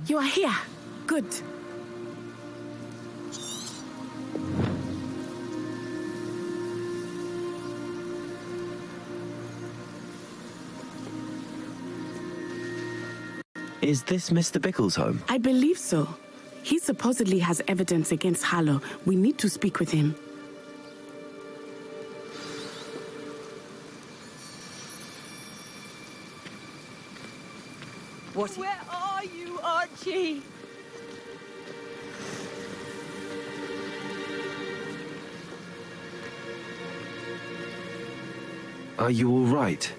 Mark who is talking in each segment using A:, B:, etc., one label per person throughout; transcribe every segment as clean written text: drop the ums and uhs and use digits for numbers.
A: You are here. Good.
B: Is this Mr. Bickle's home?
A: I believe so. He supposedly has evidence against Harlow. We need to speak with him.
C: Where are you, Archie?
B: Are you all right?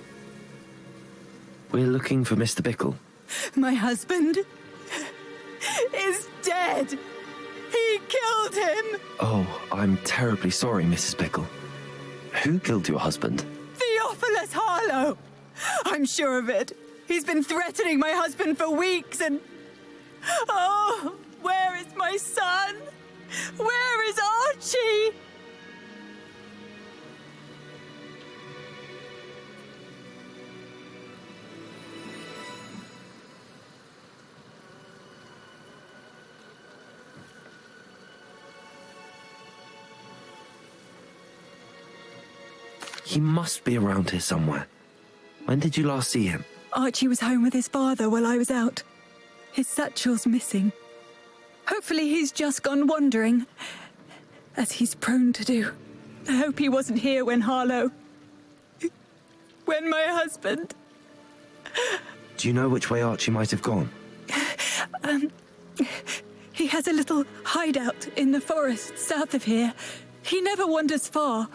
B: We're looking for Mr. Bickle.
C: My husband is dead. He killed him.
B: Oh, I'm terribly sorry, Mrs. Bickle. Who killed your husband?
C: Theophilus Harlow. I'm sure of it. He's been threatening my husband for weeks and... Oh, where is my son? Where is Archie?
B: He must be around here somewhere. When did you last see him?
C: Archie was home with his father while I was out. His satchel's missing. Hopefully he's just gone wandering, as he's prone to do. I hope he wasn't here when Harlow... when my husband...
B: Do you know which way Archie might have gone?
C: He has a little hideout in the forest south of here. He never wanders far.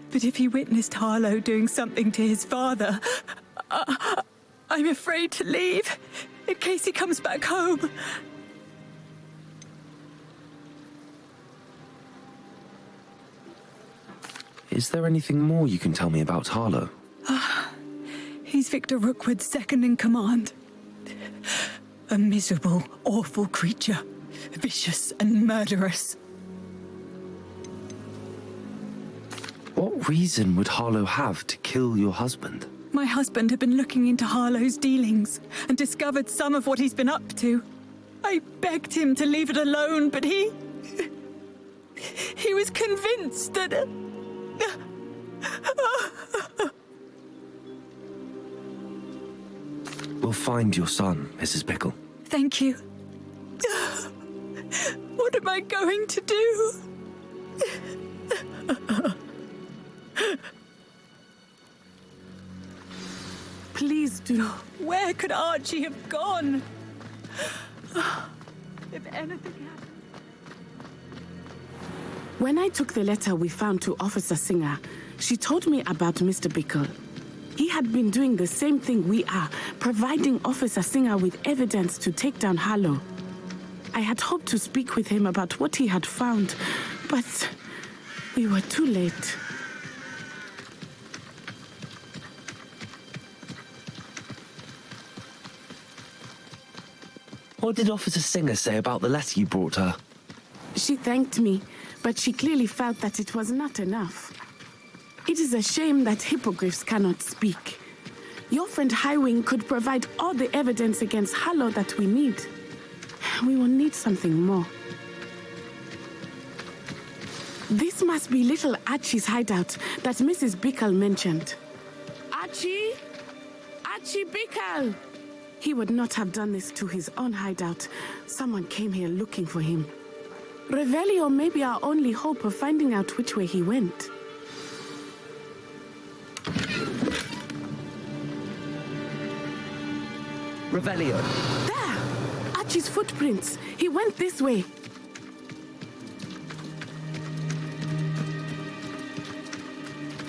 C: But if he witnessed Harlow doing something to his father, I'm afraid to leave, in case he comes back home.
B: Is there anything more you can tell me about Harlow?
C: He's Victor Rookwood's second in command. A miserable, awful creature, vicious and murderous.
B: What reason would Harlow have to kill your husband?
C: My husband had been looking into Harlow's dealings and discovered some of what he's been up to. I begged him to leave it alone, but he was convinced that...
B: We'll find your son, Mrs. Bickle.
C: Thank you. What am I going to do?
A: Please do.
C: Where could Archie have gone? If anything happened...
A: When I took the letter we found to Officer Singer, she told me about Mr. Bickle. He had been doing the same thing we are, providing Officer Singer with evidence to take down Harlow. I had hoped to speak with him about what he had found, but we were too late.
B: What did Officer Singer say about the letter you brought her?
A: She thanked me, but she clearly felt that it was not enough. It is a shame that hippogriffs cannot speak. Your friend Highwing could provide all the evidence against Harlow that we need. We will need something more. This must be little Archie's hideout that Mrs. Bickle mentioned. Archie? Archie Bickle! He would not have done this to his own hideout. Someone came here looking for him. Revelio may be our only hope of finding out which way he went.
B: Revelio.
A: There! Archie's footprints. He went this way.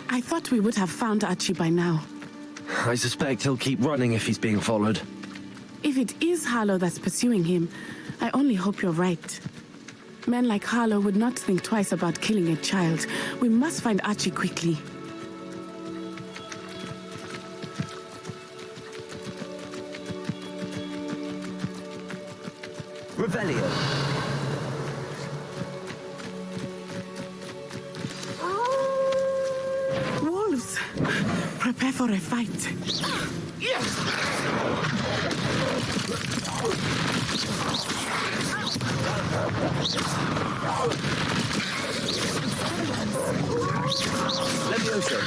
A: I thought we would have found Archie by now.
B: I suspect he'll keep running if he's being followed.
A: If it is Harlow that's pursuing him, I only hope you're right. Men like Harlow would not think twice about killing a child. We must find Archie quickly.
B: Revelio.
A: Wolves! Prepare for a fight.
B: Levioso.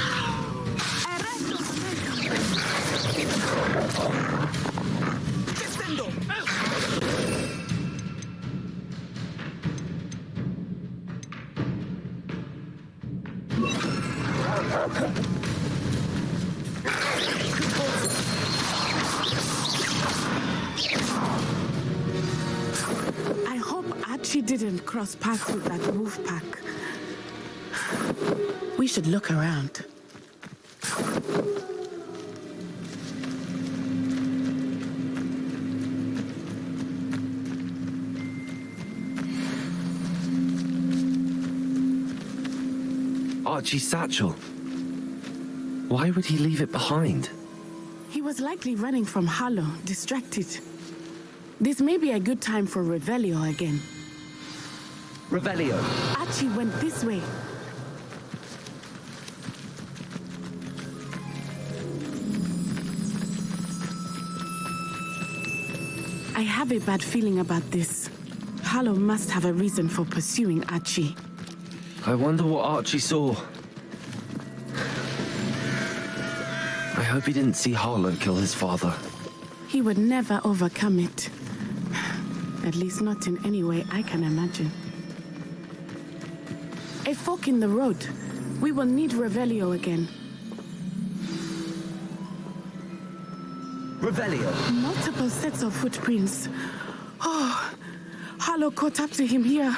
A: I hope Archie didn't cross paths with that wolf pack. We should look around.
B: Archie's satchel. Why would he leave it behind?
A: He was likely running from Harlow, distracted. This may be a good time for Revelio again.
B: Revelio.
A: Archie went this way. I have a bad feeling about this. Harlow must have a reason for pursuing Archie.
B: I wonder what Archie saw. I hope he didn't see Harlow kill his father.
A: He would never overcome it. At least not in any way I can imagine. A fork in the road. We will need Revelio again.
B: Revelio.
A: Multiple sets of footprints. Oh, Harlow caught up to him here.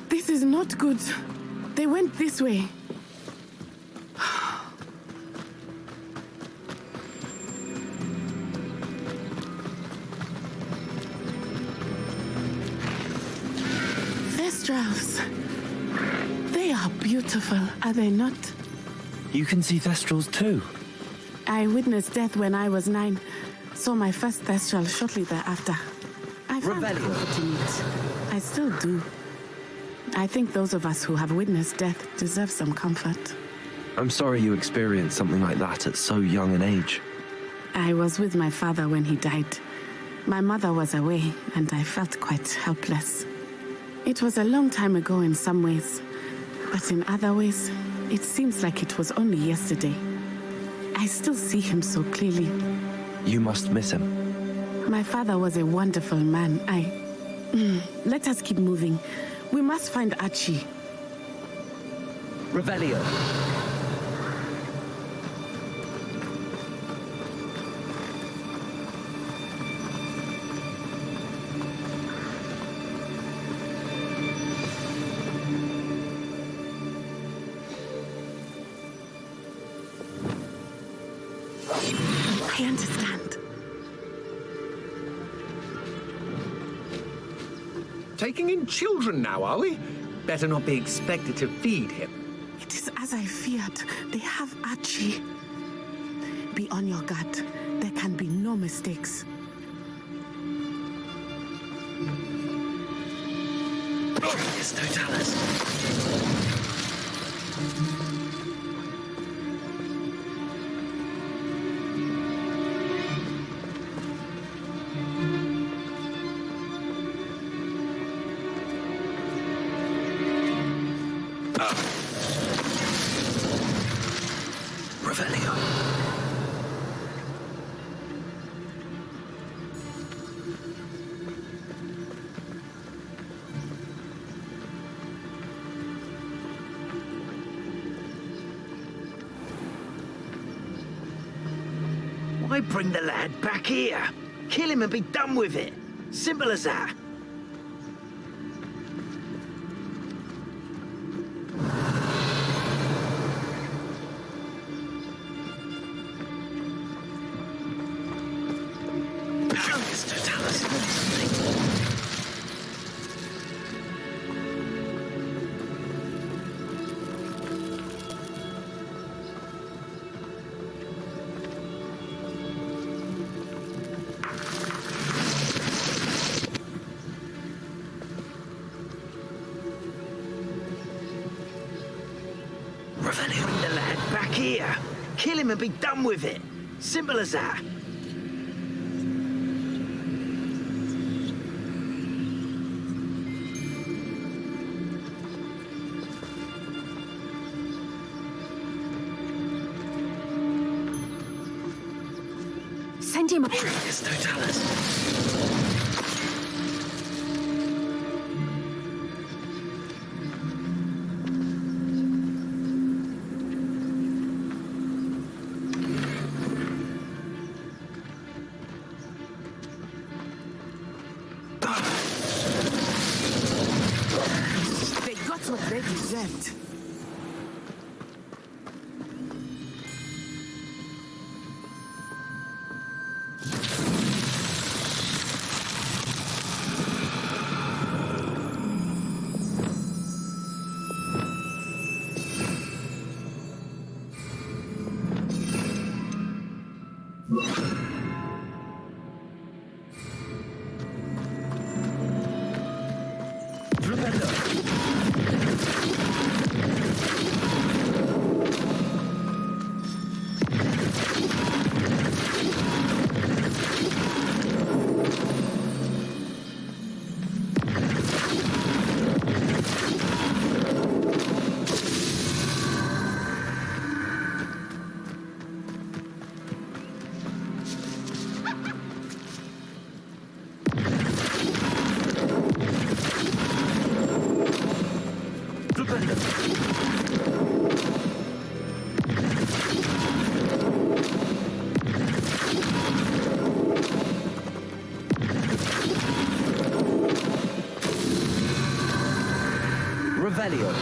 A: This is not good. They went this way. Thestrals. They are beautiful, are they not?
B: You can see Thestrals too.
A: I witnessed death when I was 9. Saw my first Thestral shortly thereafter. I found comfort in it. I still do. I think those of us who have witnessed death deserve some comfort.
B: I'm sorry you experienced something like that at so young an age.
A: I was with my father when he died. My mother was away, and I felt quite helpless. It was a long time ago in some ways, but in other ways, it seems like it was only yesterday. I still see him so clearly.
B: You must miss him.
A: My father was a wonderful man. Let us keep moving. We must find Archie.
B: Revelio.
A: I understand.
D: Taking in children now, are we? Better not be expected to feed him.
A: It is as I feared. They have Archie. Be on your guard. There can be no mistakes.
B: Yes, Totalis. Revelio.
E: Why bring the lad back here? Kill him and be done with it. Simple as that. Bring the lad back here. Kill him and be done with it. Simple as that.
F: find him.
B: Trincus Totalis.
A: They got what they deserved.
B: Revelio.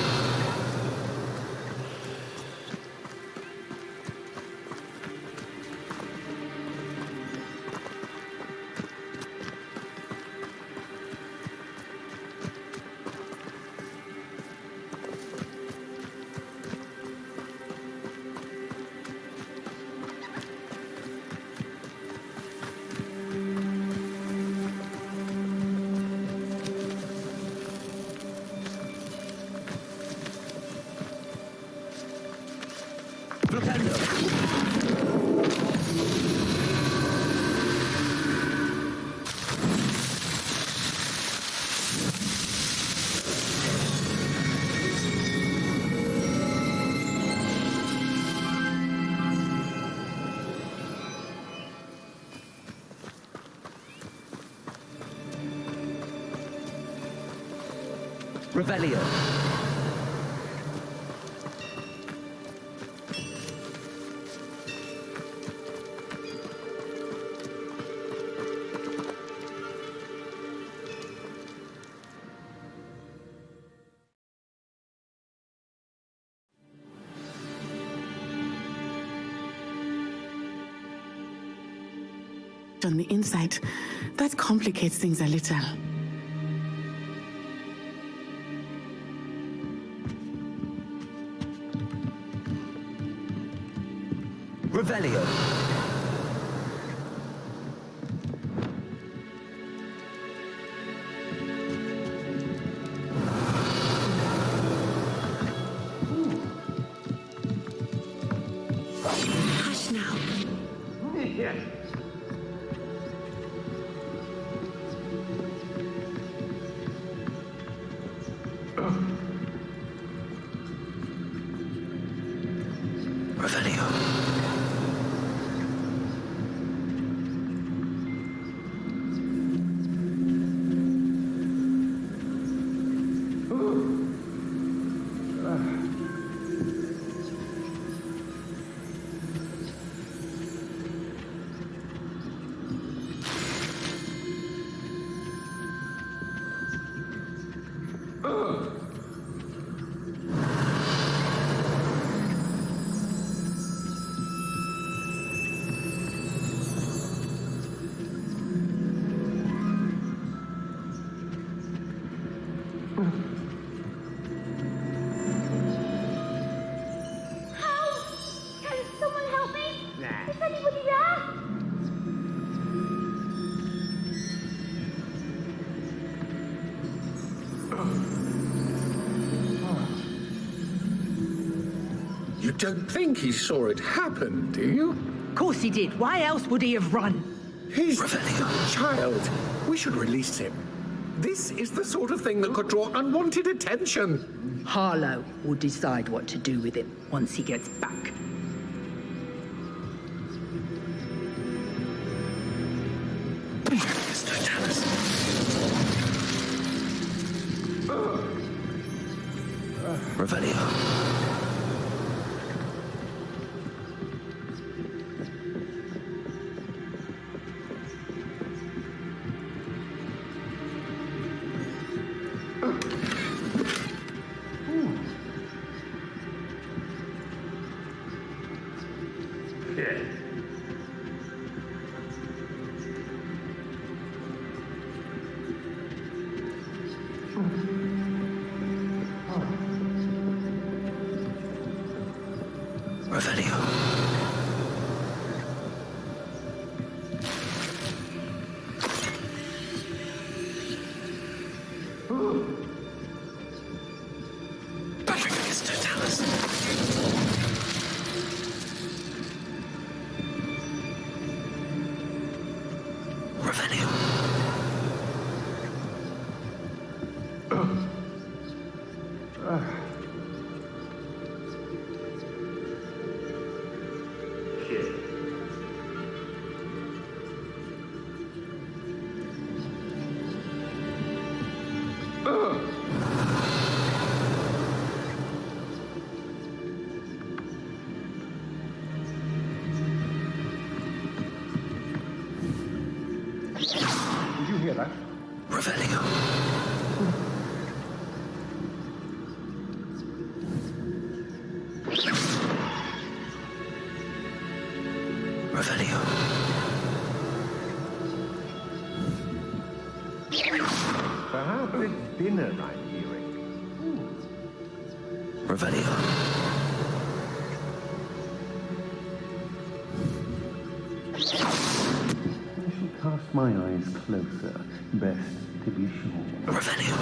B: Revelio.
A: On the inside, that complicates things a little.
B: Revelio.
A: Hush now.
B: Revelio.
F: Can someone help me? Is anybody there?
D: You don't think he saw it happen, do you?
G: Of course he did. Why else would he have run?
D: He's a child. We should release him. This is the sort of thing that could draw unwanted attention.
G: Harlow will decide what to do with him once he gets back.
B: Revelio. Revelio. Patricus Totalis. Revelio.
D: Did you hear that?
B: Revelio. Revelio.
D: Perhaps it's dinner I'm hearing.
B: Revelio.
H: I shall cast my eyes closer, best to be sure.
B: Revelio.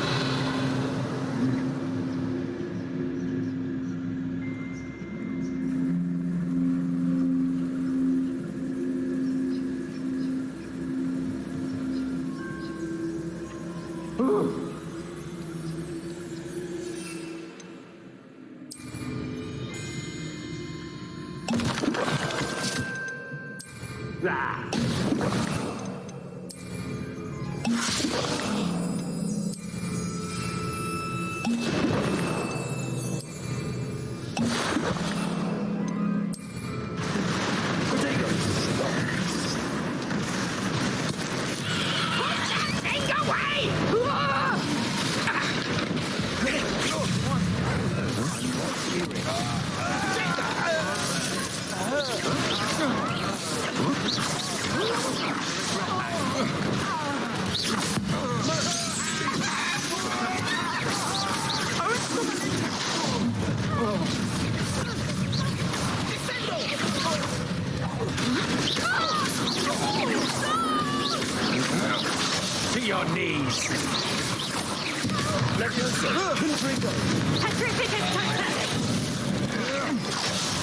D: To your knees.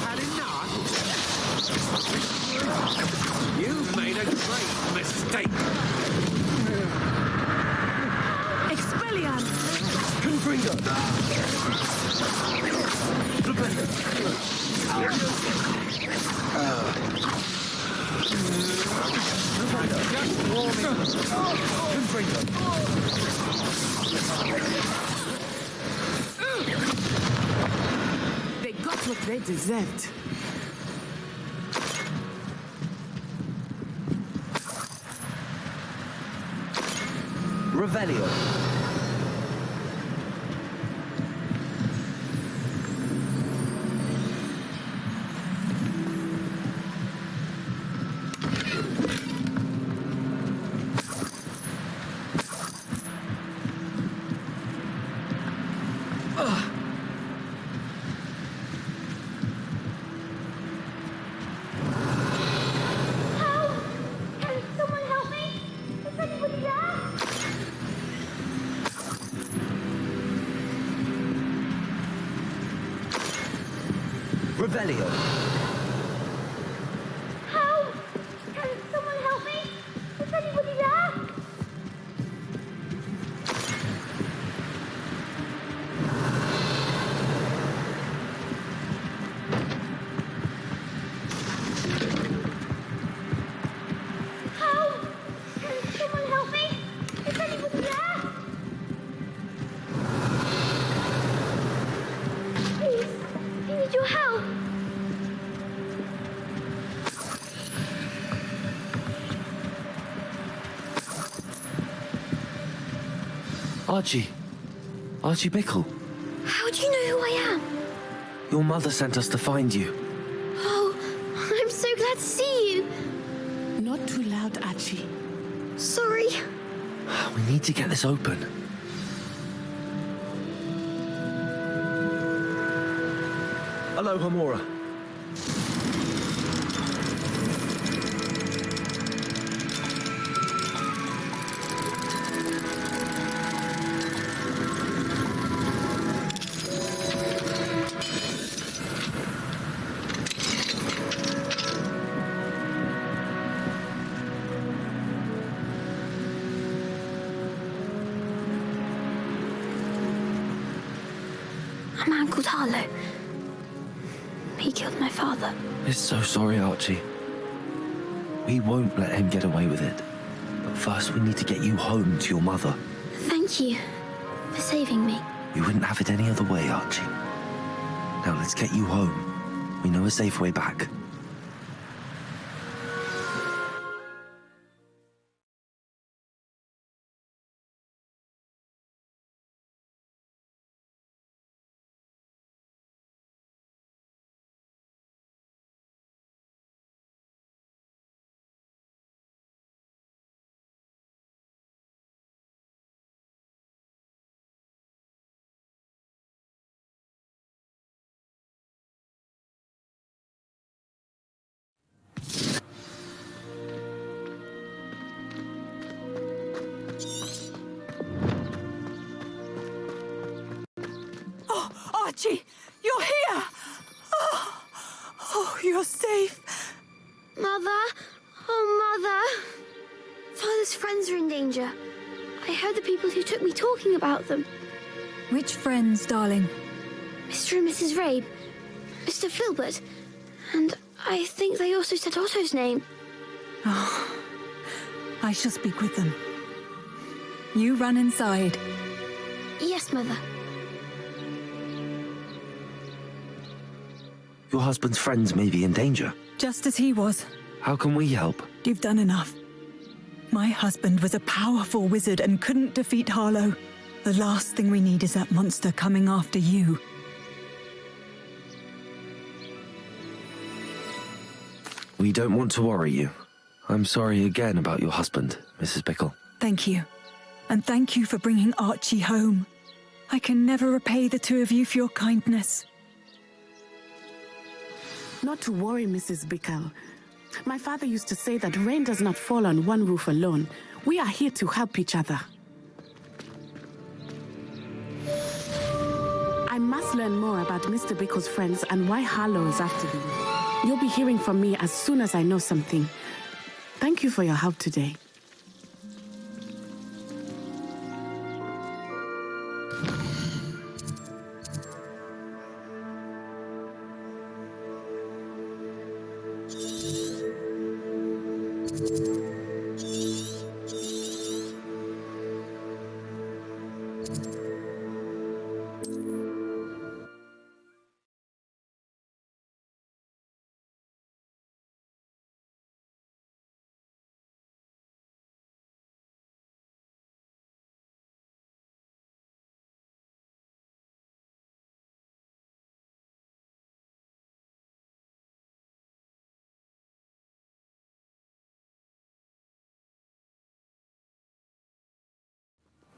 D: Had enough? You've made a great mistake.
A: Expelliarmus!
D: Just warming.
A: They got what they deserved.
B: Revelio.
F: Can someone help me? Is anybody there?
B: Revelio.
F: Help! Can someone help me? Is anybody there? Help! Can someone help me? Is anybody there? need your help.
B: Archie. Archie Bickle.
F: How do you know who I am?
B: Your mother sent us to find you.
F: Oh, I'm so glad to see you.
A: Not too loud, Archie.
F: Sorry.
B: We need to get this open. Hello, Hamora.
F: A man called Harlow. He killed my father.
B: We're so sorry, Archie. We won't let him get away with it. But first, we need to get you home to your mother.
F: Thank you for saving me.
B: You wouldn't have it any other way, Archie. Now let's get you home. We know a safe way back.
C: Archie, you're here! Oh, you're safe.
F: Mother? Oh, Mother. Father's friends are in danger. I heard the people who took me talking about them.
C: Which friends, darling?
F: Mr. and Mrs. Rabe, Mr. Filbert, and I think they also said Otto's name.
C: I shall speak with them. You run inside.
F: Yes, Mother.
B: Your husband's friends may be in danger.
C: Just as he was.
B: How can we help?
C: You've done enough. My husband was a powerful wizard and couldn't defeat Harlow. The last thing we need is that monster coming after you.
B: We don't want to worry you. I'm sorry again about your husband, Mrs. Bickle.
C: Thank you. And thank you for bringing Archie home. I can never repay the two of you for your kindness.
A: Not to worry, Mrs. Bickle. My father used to say that rain does not fall on one roof alone. We are here to help each other. I must learn more about Mr. Bickle's friends and why Harlow is after them. You'll be hearing from me as soon as I know something. Thank you for your help today.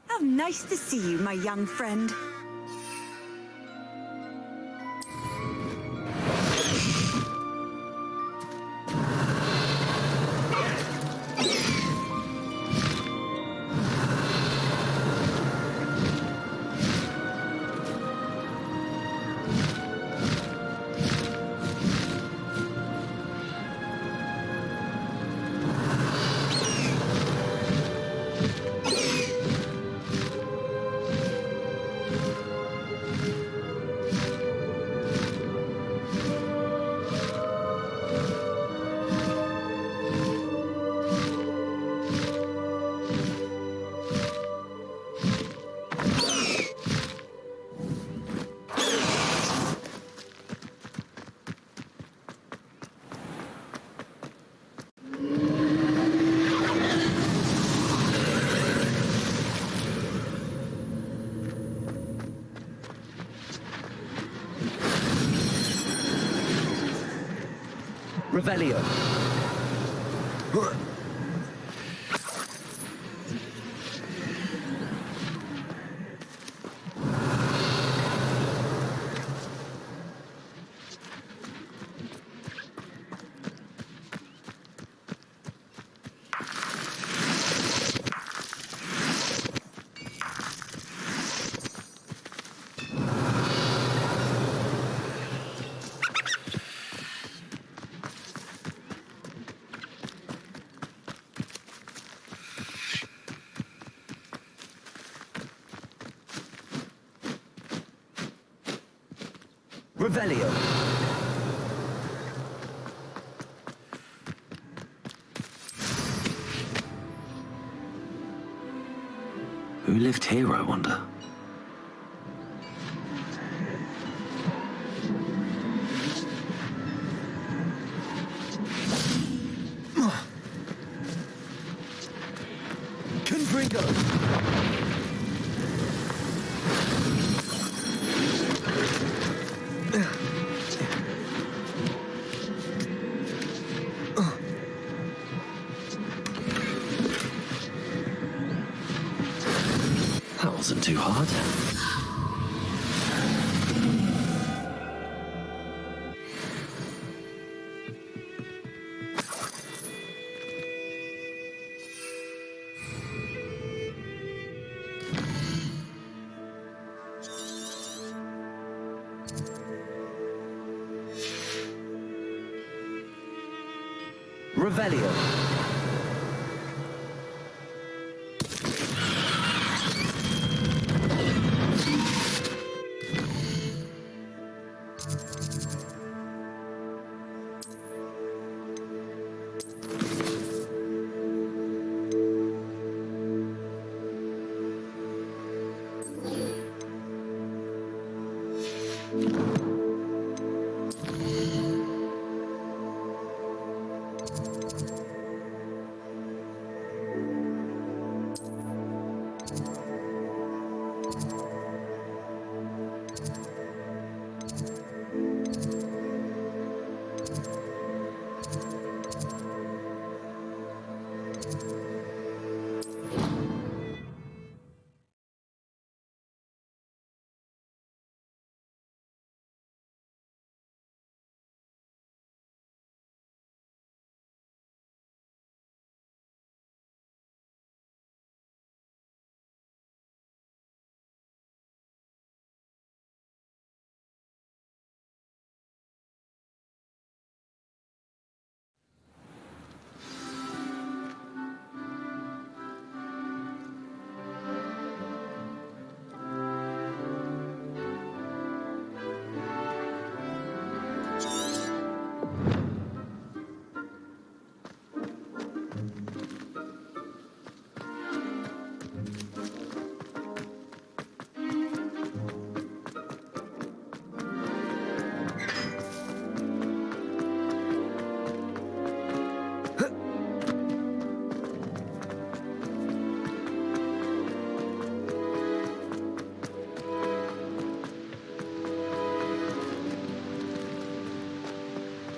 C: How nice to see you, my young friend.
B: Revelio. Revelio. Who lived here, I wonder? Confringo! That wasn't too hard. Revelio.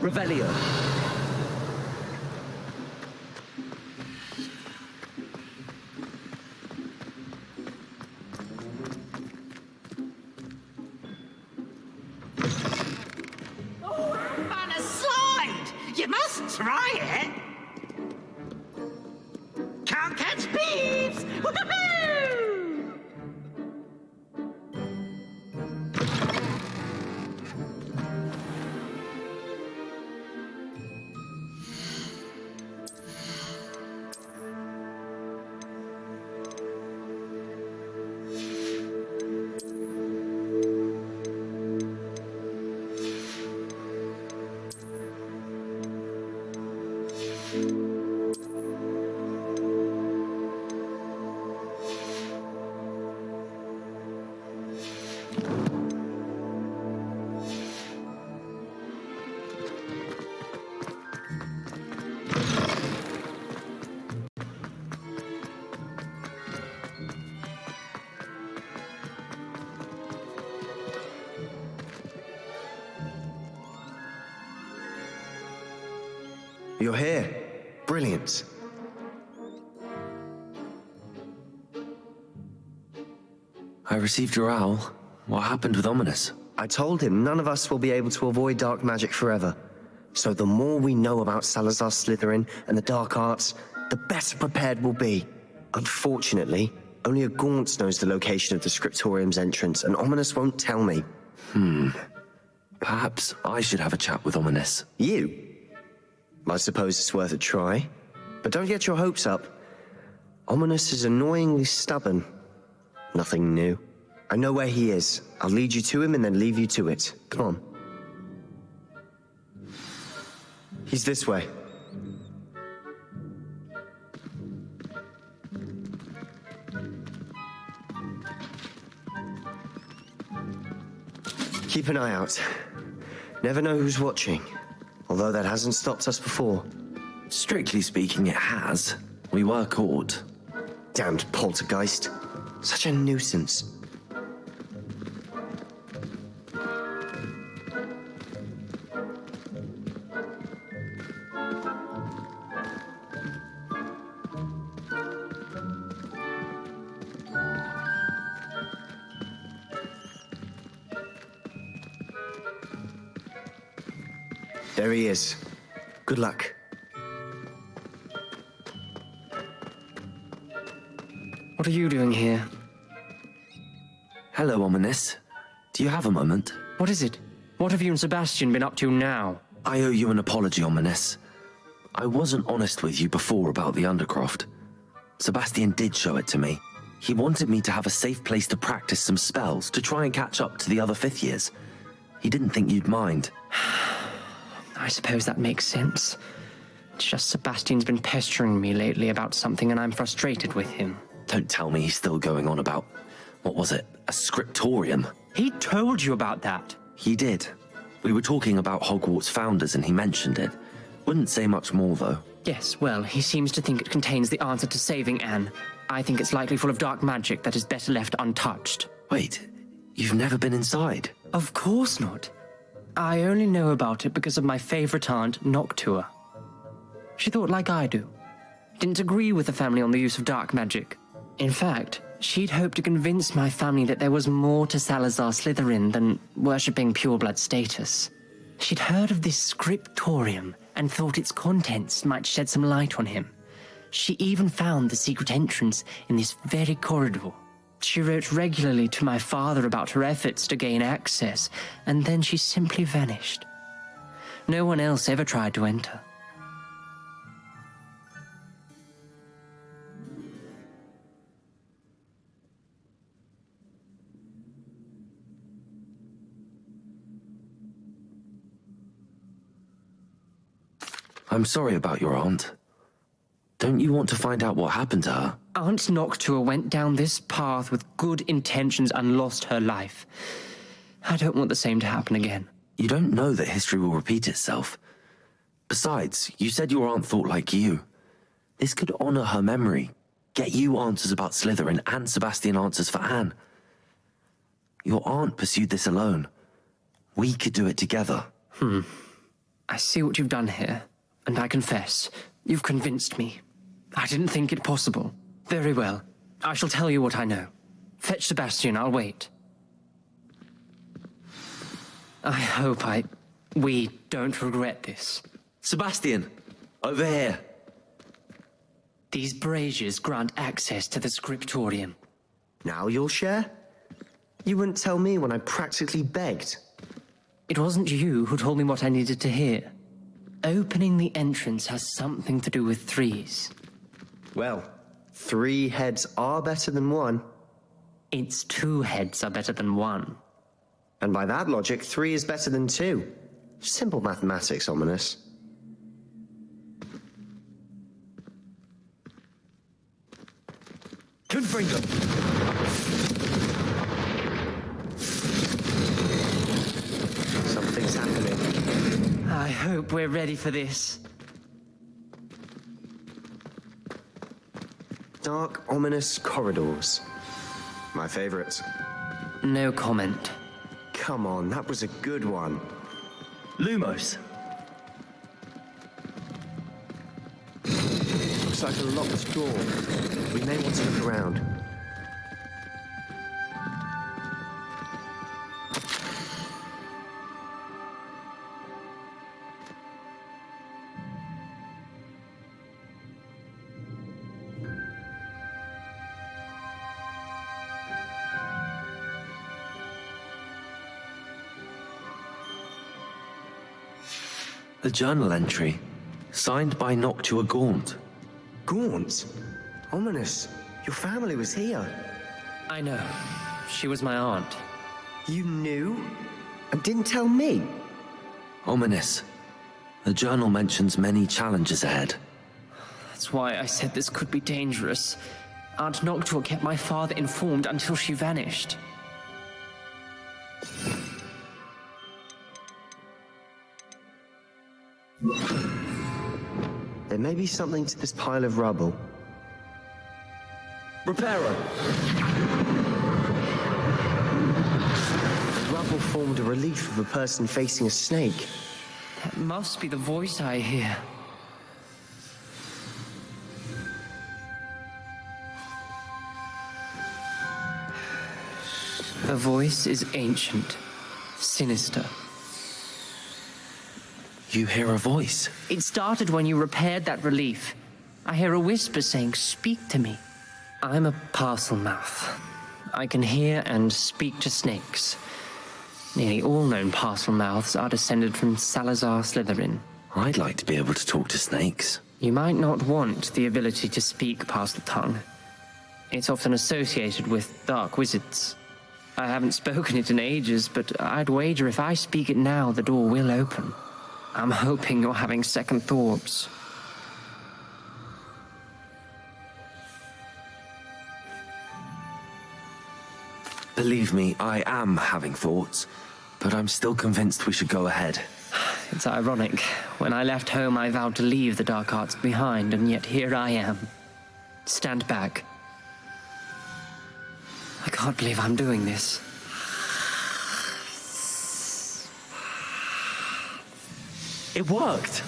B: Revelio.
E: On a slide! You must try it! Can't catch thieves! Woohoo!
I: You're here. Brilliant.
B: I received your owl. What happened with Ominous?
I: I told him none of us will be able to avoid dark magic forever. So the more we know about Salazar Slytherin and the dark arts, the better prepared we'll be. Unfortunately, only a Gaunt knows the location of the Scriptorium's entrance, and Ominous won't tell me.
B: Perhaps I should have a chat with Ominous.
I: You? I suppose it's worth a try. But don't get your hopes up. Ominous is annoyingly stubborn. Nothing new. I know where he is. I'll lead you to him and then leave you to it. Come on. He's this way. Keep an eye out. Never know who's watching. Although that hasn't stopped us before.
B: Strictly speaking, it has. We were caught.
I: Damned poltergeist. Such a nuisance. There he is. Good luck.
J: What are you doing here?
B: Hello, Ominous. Do you have a moment?
J: What is it? What have you and Sebastian been up to now?
B: I owe you an apology, Ominous. I wasn't honest with you before about the Undercroft. Sebastian did show it to me. He wanted me to have a safe place to practice some spells to try and catch up to the other fifth years. He didn't think you'd mind.
J: I suppose that makes sense. It's just Sebastian's been pestering me lately about something and I'm frustrated with him.
B: Don't tell me he's still going on about, what was it, a scriptorium?
J: He told you about that.
B: He did. We were talking about Hogwarts founders and he mentioned it. Wouldn't say much more, though.
J: Yes, well, he seems to think it contains the answer to saving Anne. I think it's likely full of dark magic that is better left untouched.
B: Wait, you've never been inside?
J: Of course not. I only know about it because of my favorite aunt, Noctua. She thought like I do. Didn't agree with the family on the use of dark magic. In fact, she'd hoped to convince my family that there was more to Salazar Slytherin than worshipping pureblood status. She'd heard of this scriptorium and thought its contents might shed some light on him. She even found the secret entrance in this very corridor. She wrote regularly to my father about her efforts to gain access, and then she simply vanished. No one else ever tried to enter.
B: I'm sorry about your aunt. Don't you want to find out what happened to her?
J: Aunt Noctua went down this path with good intentions and lost her life. I don't want the same to happen again.
B: You don't know that history will repeat itself. Besides, you said your aunt thought like you. This could honor her memory, get you answers about Slytherin and Sebastian answers for Anne. Your aunt pursued this alone. We could do it together.
J: I see what you've done here, and I confess, you've convinced me. I didn't think it possible. Very well. I shall tell you what I know. Fetch Sebastian, I'll wait. I hope we don't regret this.
B: Sebastian! Over here!
J: These braziers grant access to the scriptorium.
I: Now you'll share? You wouldn't tell me when I practically begged.
J: It wasn't you who told me what I needed to hear. Opening the entrance has something to do with threes.
I: Well, 3 heads are better than 1.
J: Its 2 heads are better than 1.
I: And by that logic, 3 is better than 2. Simple mathematics, Ominous.
B: Confringo!
I: Something's happening.
J: I hope we're ready for this.
I: Dark, ominous corridors. My favorite.
J: No comment.
I: Come on, that was a good one.
B: Lumos!
I: looks like a locked door. We may want to look around.
B: A journal entry, signed by Noctua Gaunt.
I: Gaunt? Ominous. Your family was here.
J: I know. She was my aunt.
I: You knew? And didn't tell me?
B: Ominous. The journal mentions many challenges ahead.
J: That's why I said this could be dangerous. Aunt Noctua kept my father informed until she vanished.
I: There may be something to this pile of rubble.
B: Reparo!
I: The rubble formed a relief of a person facing a snake.
J: That must be the voice I hear. Her voice is ancient, sinister.
B: You hear a voice?
J: It started when you repaired that relief. I hear a whisper saying, "Speak to me." I'm a parcel mouth. I can hear and speak to snakes. Nearly all known parcel mouths are descended from Salazar Slytherin.
B: I'd like to be able to talk to snakes.
J: You might not want the ability to speak parcel tongue. It's often associated with dark wizards. I haven't spoken it in ages, but I'd wager if I speak it now, the door will open. I'm hoping you're having second thoughts.
B: Believe me, I am having thoughts, but I'm still convinced we should go ahead.
J: It's ironic. When I left home, I vowed to leave the dark arts behind, and yet here I am. Stand back. I can't believe I'm doing this.
B: It worked!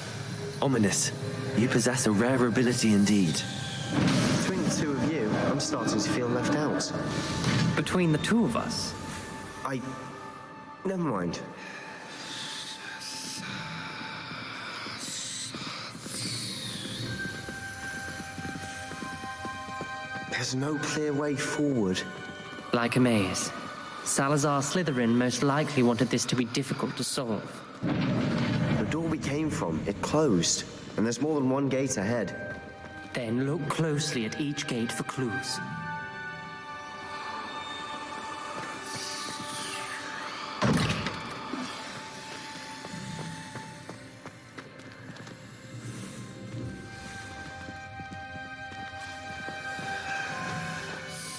B: Ominous, you possess a rare ability indeed.
I: Between the two of you, I'm starting to feel left out.
J: Between the two of us?
I: Never mind. There's no clear way forward.
J: Like a maze. Salazar Slytherin most likely wanted this to be difficult to solve.
I: The door we came from, it closed, and there's more than one gate ahead.
J: Then look closely at each gate for clues.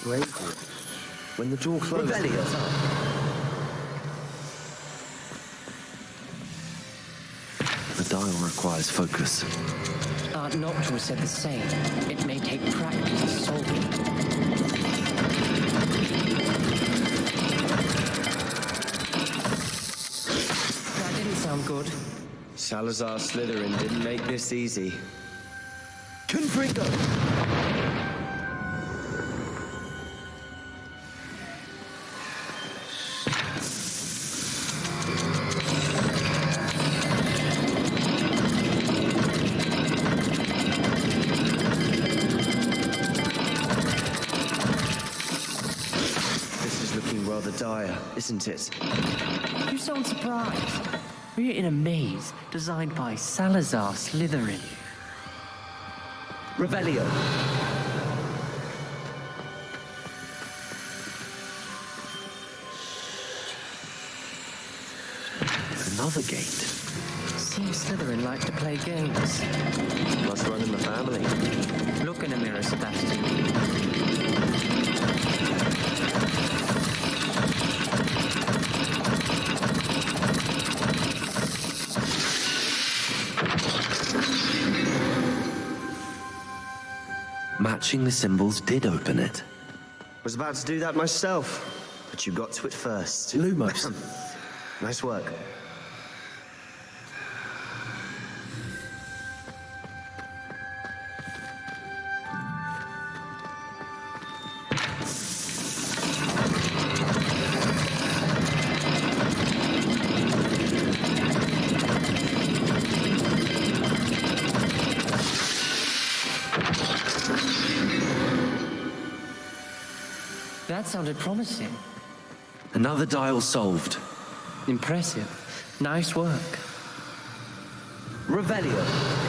I: Wait. When the door closed...
B: Revelio! The dial requires focus.
J: Aunt Noctua said the same. It may take practice to solve it. That didn't sound good.
I: Salazar Slytherin didn't make this easy.
B: Confringo!
I: Dire, isn't it?
J: You sound surprised. We're in a maze designed by Salazar Slytherin.
B: Revelio! Another gate.
J: Seems Slytherin like to play games.
I: Must run in the family.
J: Look in a mirror, Sebastian.
B: Matching the symbols did open it.
I: Was about to do that myself, but you got to it first.
B: Lumos.
I: Nice work.
J: sounded promising.
B: Another dial solved.
J: Impressive. Nice work.
I: Revelio.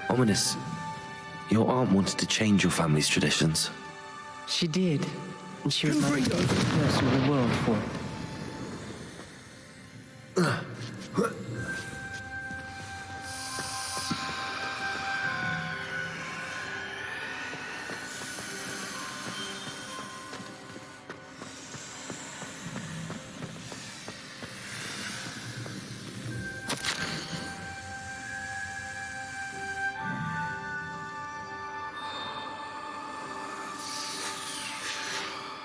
B: Ominous, your aunt wanted to change your family's traditions.
J: She did, and she was my favorite person in the world for it.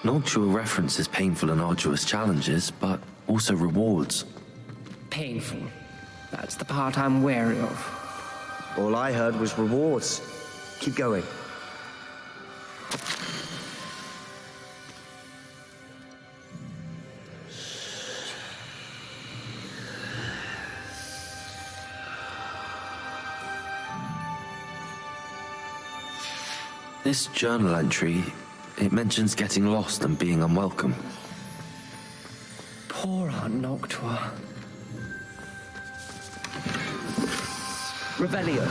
B: Noctua references painful and arduous challenges, but also rewards.
J: Painful. That's the part I'm wary of.
I: All I heard was rewards. Keep going.
B: This journal entry, it mentions getting lost and being unwelcome.
J: Poor Aunt Noctua.
I: Revelio.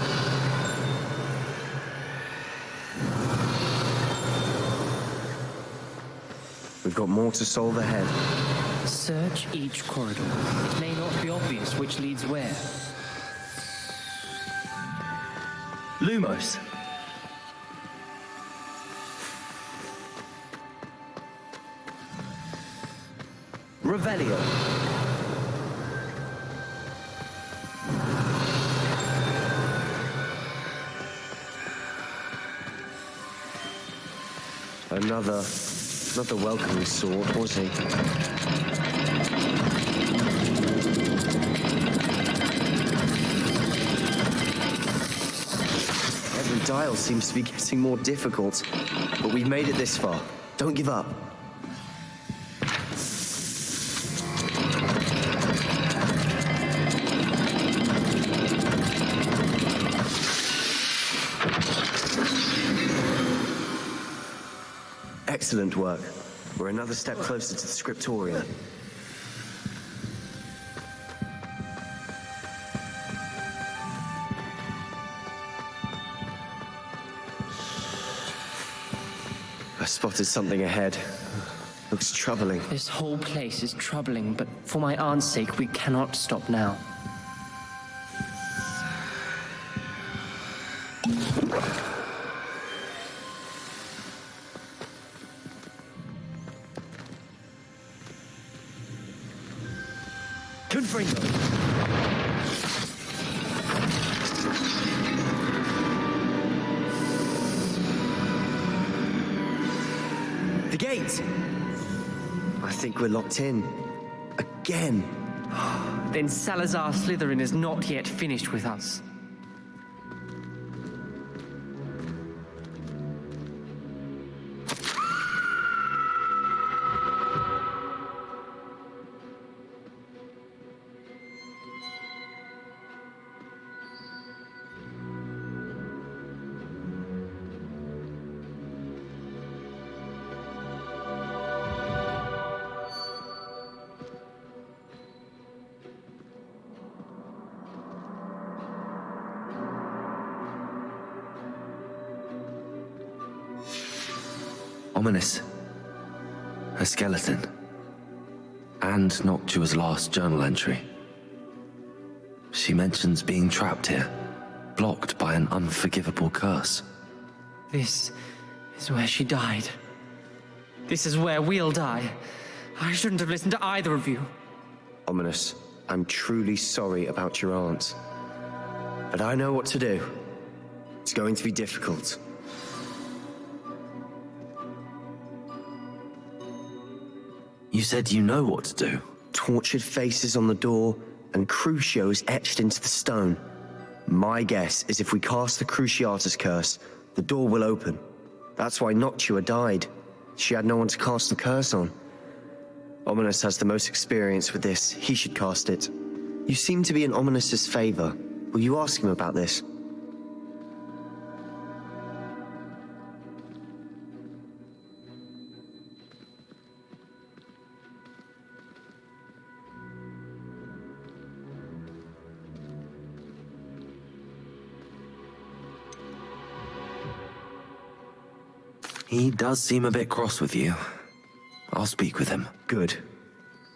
I: We've got more to solve ahead.
J: Search each corridor. It may not be obvious which leads where.
B: Lumos!
I: Revelio. Another welcoming sword, was he? Every dial seems to be getting more difficult, but we've made it this far. Don't give up. Excellent work. We're another step closer to the scriptorium. I spotted something ahead. Looks troubling.
J: This whole place is troubling, but for my aunt's sake, we cannot stop now.
I: Confringo. The gate! I think we're locked in. Again.
J: Then Salazar Slytherin is not yet finished with us.
B: Ominous. A skeleton. And Noctua's last journal entry. She mentions being trapped here, blocked by an unforgivable curse.
J: This is where she died. This is where we'll die. I shouldn't have listened to either of you.
I: Ominous, I'm truly sorry about your aunt. But I know what to do. It's going to be difficult.
B: You said you know what to do.
I: Tortured faces on the door and Crucios etched into the stone. My guess is if we cast the Cruciatus curse, the door will open. That's why Noctua died. She had no one to cast the curse on. Ominous has the most experience with this. He should cast it. You seem to be in Ominous's favor. Will you ask him about this?
B: He does seem a bit cross with you. I'll speak with him.
I: Good.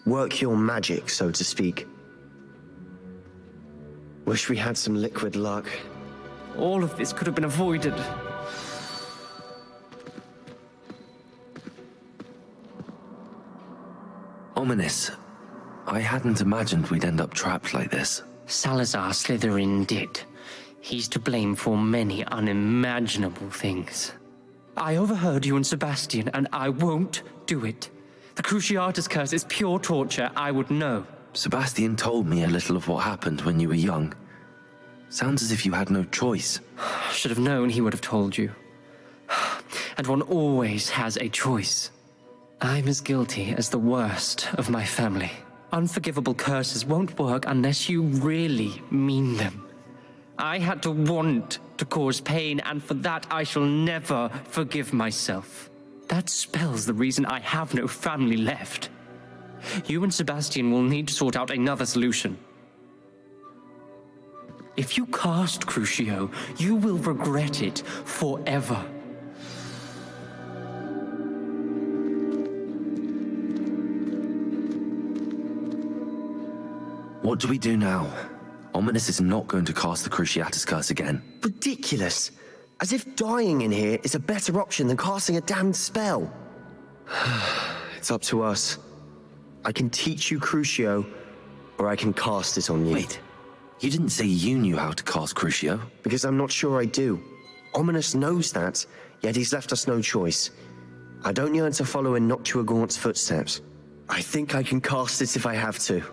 I: Work your magic, so to speak. Wish we had some liquid luck.
J: All of this could have been avoided.
B: Ominous. I hadn't imagined we'd end up trapped like this.
J: Salazar Slytherin did. He's to blame for many unimaginable things. I overheard you and Sebastian, and I won't do it. The Cruciatus curse is pure torture, I would know.
B: Sebastian told me a little of what happened when you were young. Sounds as if you had no choice.
J: Should have known he would have told you. And one always has a choice. I'm as guilty as the worst of my family. Unforgivable curses won't work unless you really mean them. I had to want to cause pain, and for that I shall never forgive myself. That spells the reason I have no family left. You and Sebastian will need to sort out another solution. If you cast Crucio, you will regret it forever.
B: What do we do now? Ominous is not going to cast the Cruciatus curse again.
I: Ridiculous. As if dying in here is a better option than casting a damned spell. It's up to us. I can teach you Crucio, or I can cast it on you.
B: Wait, you didn't say you knew how to cast Crucio?
I: Because I'm not sure I do. Ominous knows that, yet he's left us no choice. I don't yearn to follow in Noctua Gaunt's footsteps. I think I can cast it if I have to.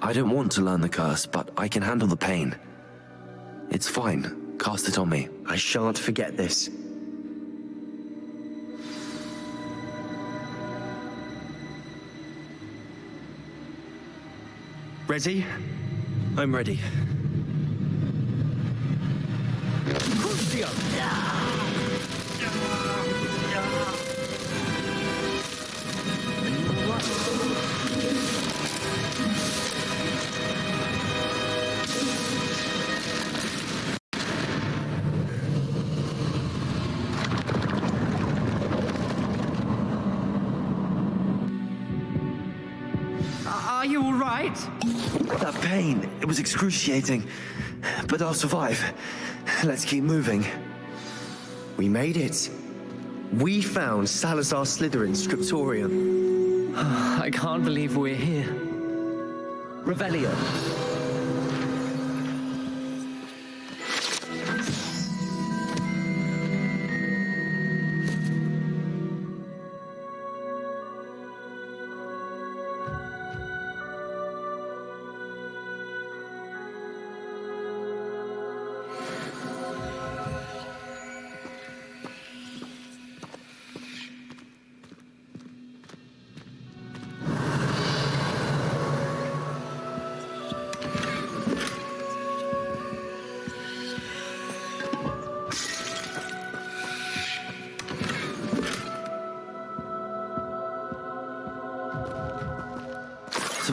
B: I don't want to learn the curse, but I can handle the pain. It's fine. Cast it on me.
I: I shan't forget this.
B: Ready? I'm ready.
J: Are you all right?
B: That pain, it was excruciating. But I'll survive. Let's keep moving.
I: We made it. We found Salazar Slytherin's scriptorium.
J: I can't believe we're here.
I: Revelio.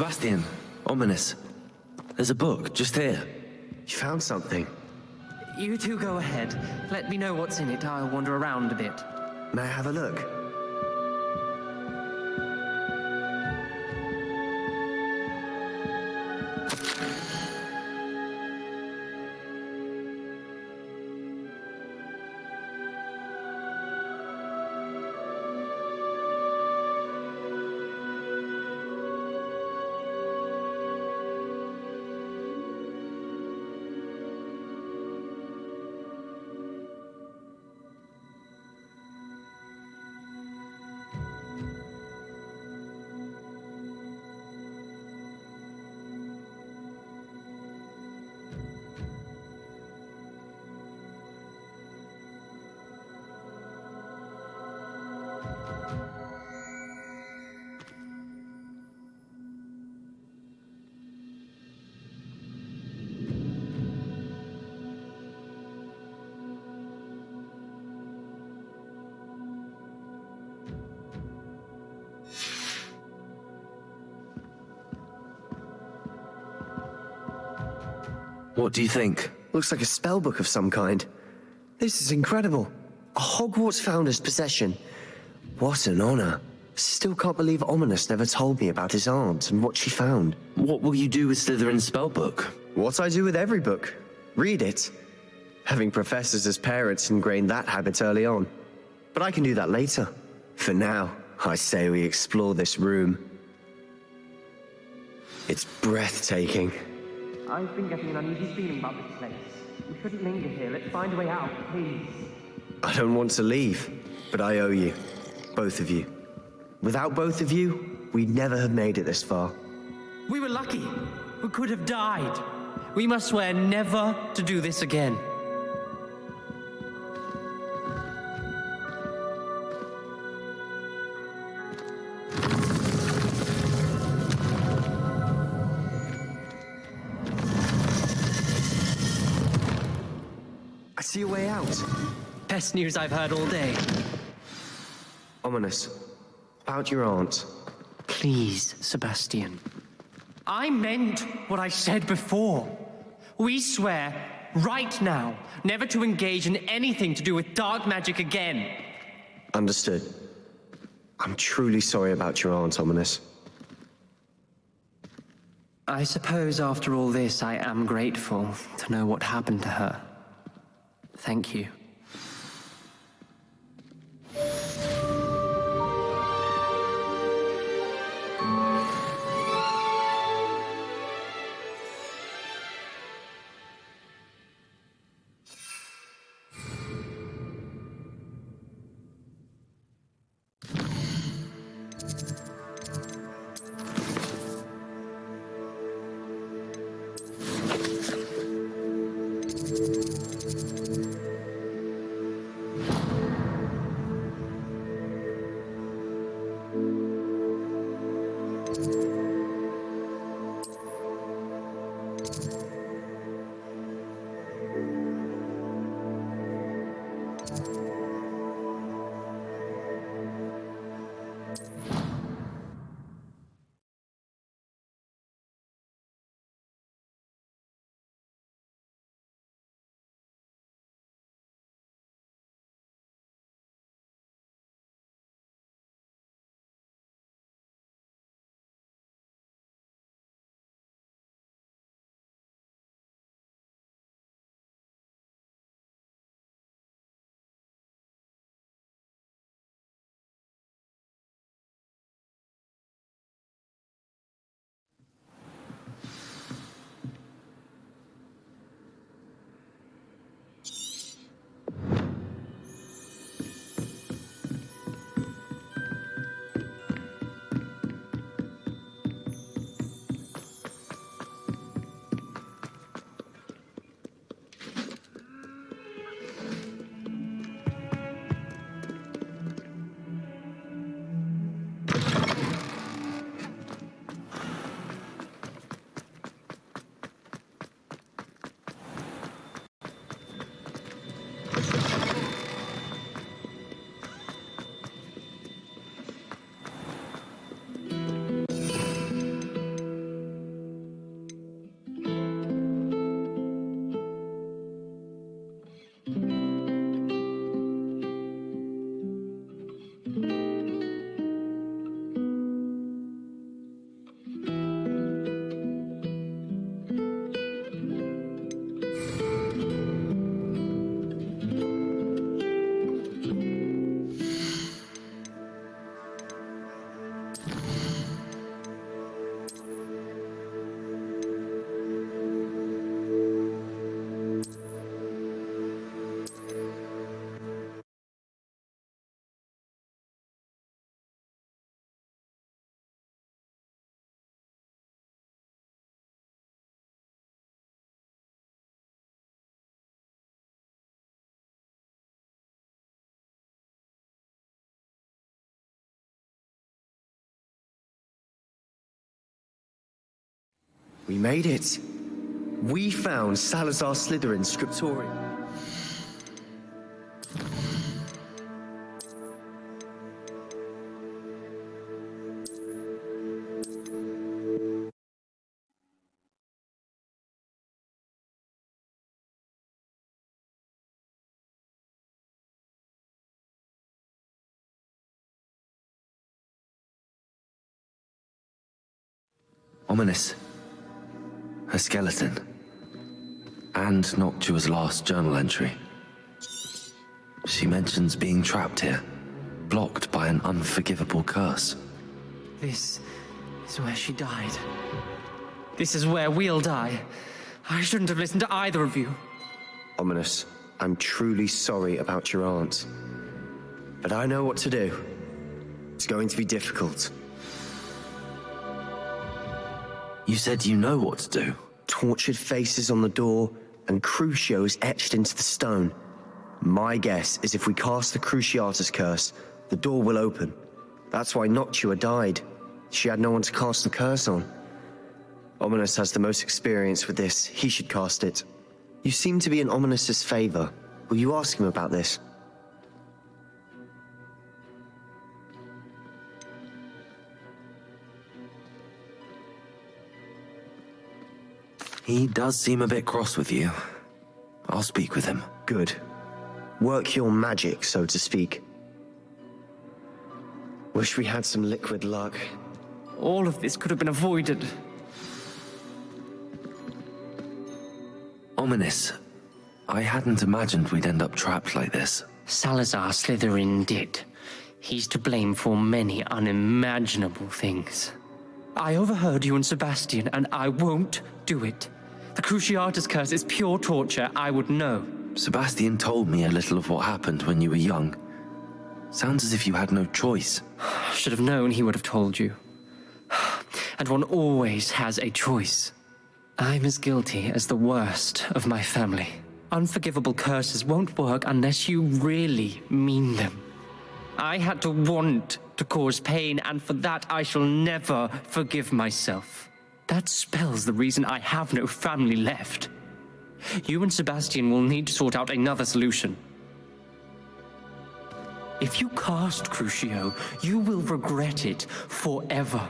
B: Sebastian, ominous. There's a book just here.
I: You found something.
J: You two go ahead. Let me know what's in it. I'll wander around a bit.
I: May I have a look?
B: What do you think?
I: Looks like a spell book of some kind. This is incredible. A Hogwarts founder's possession. What an honor. Still can't believe Ominous never told me about his aunt and what she found.
B: What will you do with Slytherin's spellbook?
I: What I do with every book. Read it. Having professors as parents ingrained that habit early on. But I can do that later. For now, I say we explore this room. It's breathtaking.
J: I've been getting an uneasy feeling about this place. We shouldn't linger here. Let's find a way out, please.
I: I don't want to leave, but I owe you. Both of you. Without both of you, we'd never have made it this far.
J: We were lucky. We could have died. We must swear never to do this again.
I: I see a way out.
J: Best news I've heard all day.
I: Ominous. About your aunt.
J: Please, Sebastian. I meant what I said before. We swear, right now, never to engage in anything to do with dark magic again.
I: Understood. I'm truly sorry about your aunt, Ominous.
J: I suppose after all this, I am grateful to know what happened to her. Thank you.
I: We made it. We found Salazar Slytherin's scriptorium.
B: Ominous. Her skeleton. And Noctua's last journal entry. She mentions being trapped here, blocked by an unforgivable curse.
J: This is where she died. This is where we'll die. I shouldn't have listened to either of you.
I: Ominous, I'm truly sorry about your aunt. But I know what to do. It's going to be difficult.
B: You said you know what to do.
I: Tortured faces on the door, and Crucios etched into the stone. My guess is if we cast the Cruciatus curse, the door will open. That's why Noctua died. She had no one to cast the curse on. Ominous has the most experience with this. He should cast it. You seem to be in Ominous's favor. Will you ask him about this?
B: He does seem a bit cross with you. I'll speak with him.
I: Good. Work your magic, so to speak. Wish we had some liquid luck.
J: All of this could have been avoided.
B: Ominous. I hadn't imagined we'd end up trapped like this.
J: Salazar Slytherin did. He's to blame for many unimaginable things. I overheard you and Sebastian, and I won't do it. The Cruciatus curse is pure torture, I would know.
B: Sebastian told me a little of what happened when you were young. Sounds as if you had no choice.
J: Should have known he would have told you. And one always has a choice. I'm as guilty as the worst of my family. Unforgivable curses won't work unless you really mean them. I had to want to cause pain, and for that I shall never forgive myself. That spells the reason I have no family left. You and Sebastian will need to sort out another solution. If you cast Crucio, you will regret it forever.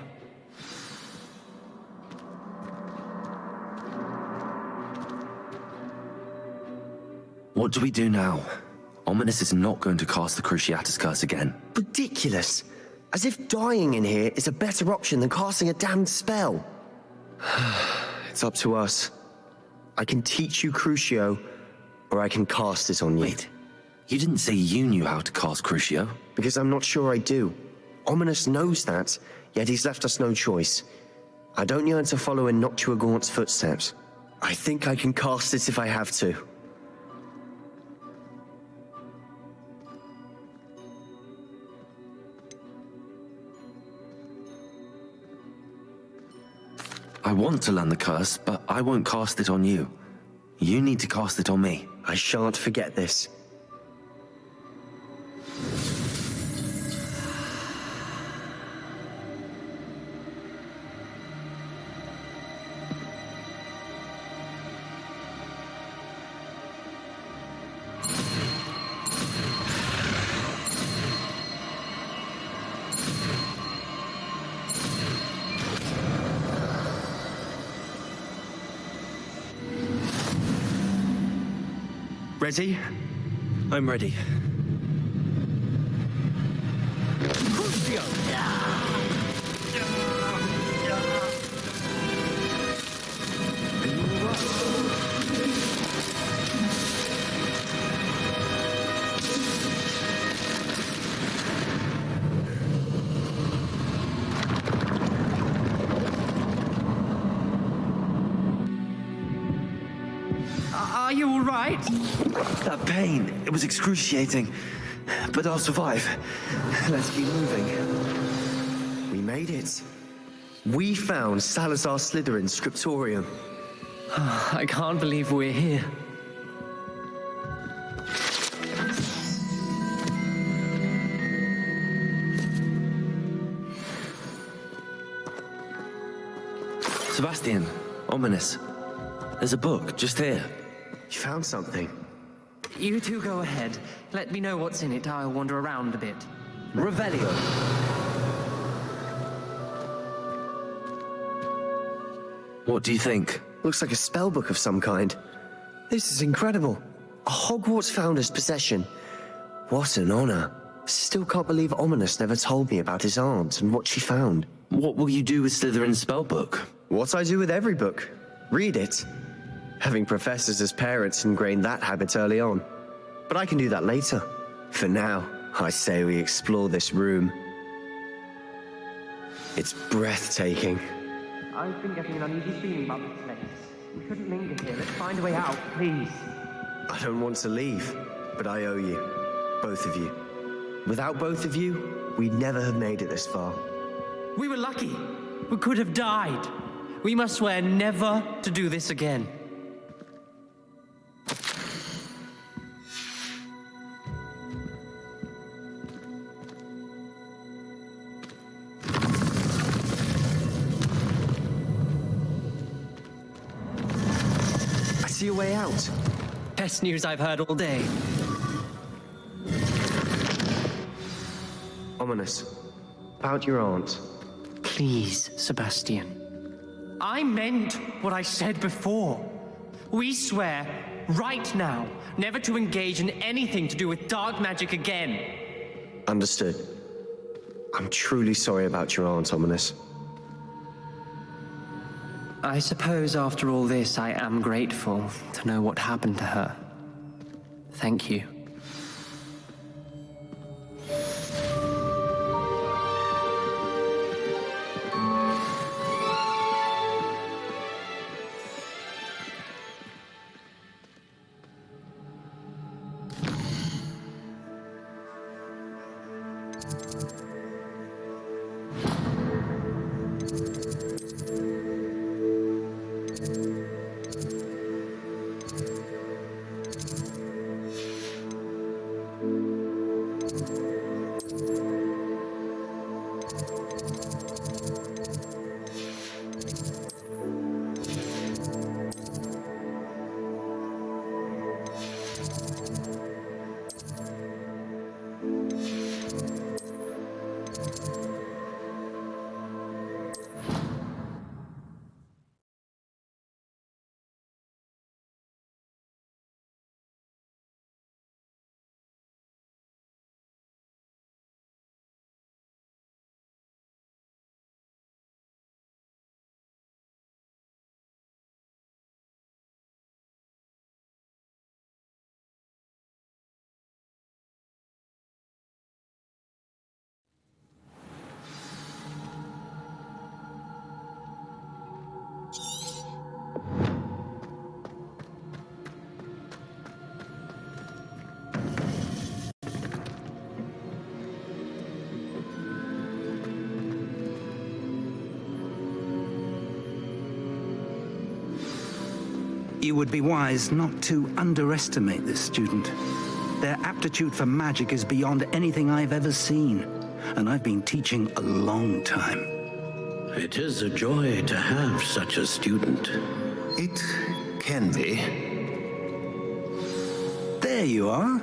B: What do we do now? Ominous is not going to cast the Cruciatus curse again.
I: Ridiculous. As if dying in here is a better option than casting a damned spell. It's up to us. I can teach you Crucio, or I can cast it on you.
B: Wait, you didn't say you knew how to cast Crucio?
I: Because I'm not sure I do. Ominous knows that, yet he's left us no choice. I don't yearn to follow in Noctua Gaunt's footsteps. I think I can cast it if I have to.
B: I want to learn the curse, but I won't cast it on you. You need to cast it on me.
I: I shan't forget this.
B: Ready? I'm ready.
J: Are you all right?
B: That pain, it was excruciating. But I'll survive. Let's keep moving.
I: We made it. We found Salazar Slytherin's scriptorium.
J: I can't believe we're here.
B: Sebastian, Ominous. There's a book just here.
I: You found something.
J: You two go ahead. Let me know what's in it. I'll wander around a bit.
B: Revelio. What do you think?
I: Looks like a spell book of some kind. This is incredible. A Hogwarts founder's possession. What an honor. Still can't believe Ominous never told me about his aunt and what she found.
B: What will you do with Slytherin's spellbook?
I: What I do with every book. Read it. Having professors as parents ingrained that habit early on. But I can do that later. For now, I say we explore this room. It's breathtaking.
J: I've been getting an uneasy feeling about this place. We shouldn't linger here. Let's find a way out, please.
I: I don't want to leave, but I owe you. Both of you. Without both of you, we'd never have made it this far.
J: We were lucky. We could have died. We must swear never to do this again.
I: I see a way out.
J: Best news I've heard all day.
I: Ominous. About your aunt.
J: Please, Sebastian. I meant what I said before. We swear, right now, never to engage in anything to do with dark magic again.
I: Understood. I'm truly sorry about your aunt, Ominous.
J: I suppose after all this, I am grateful to know what happened to her. Thank you.
E: You would be wise not to underestimate this student. Their aptitude for magic is beyond anything I've ever seen, and I've been teaching a long time.
K: It is a joy to have such a student.
L: It can be.
E: There you are.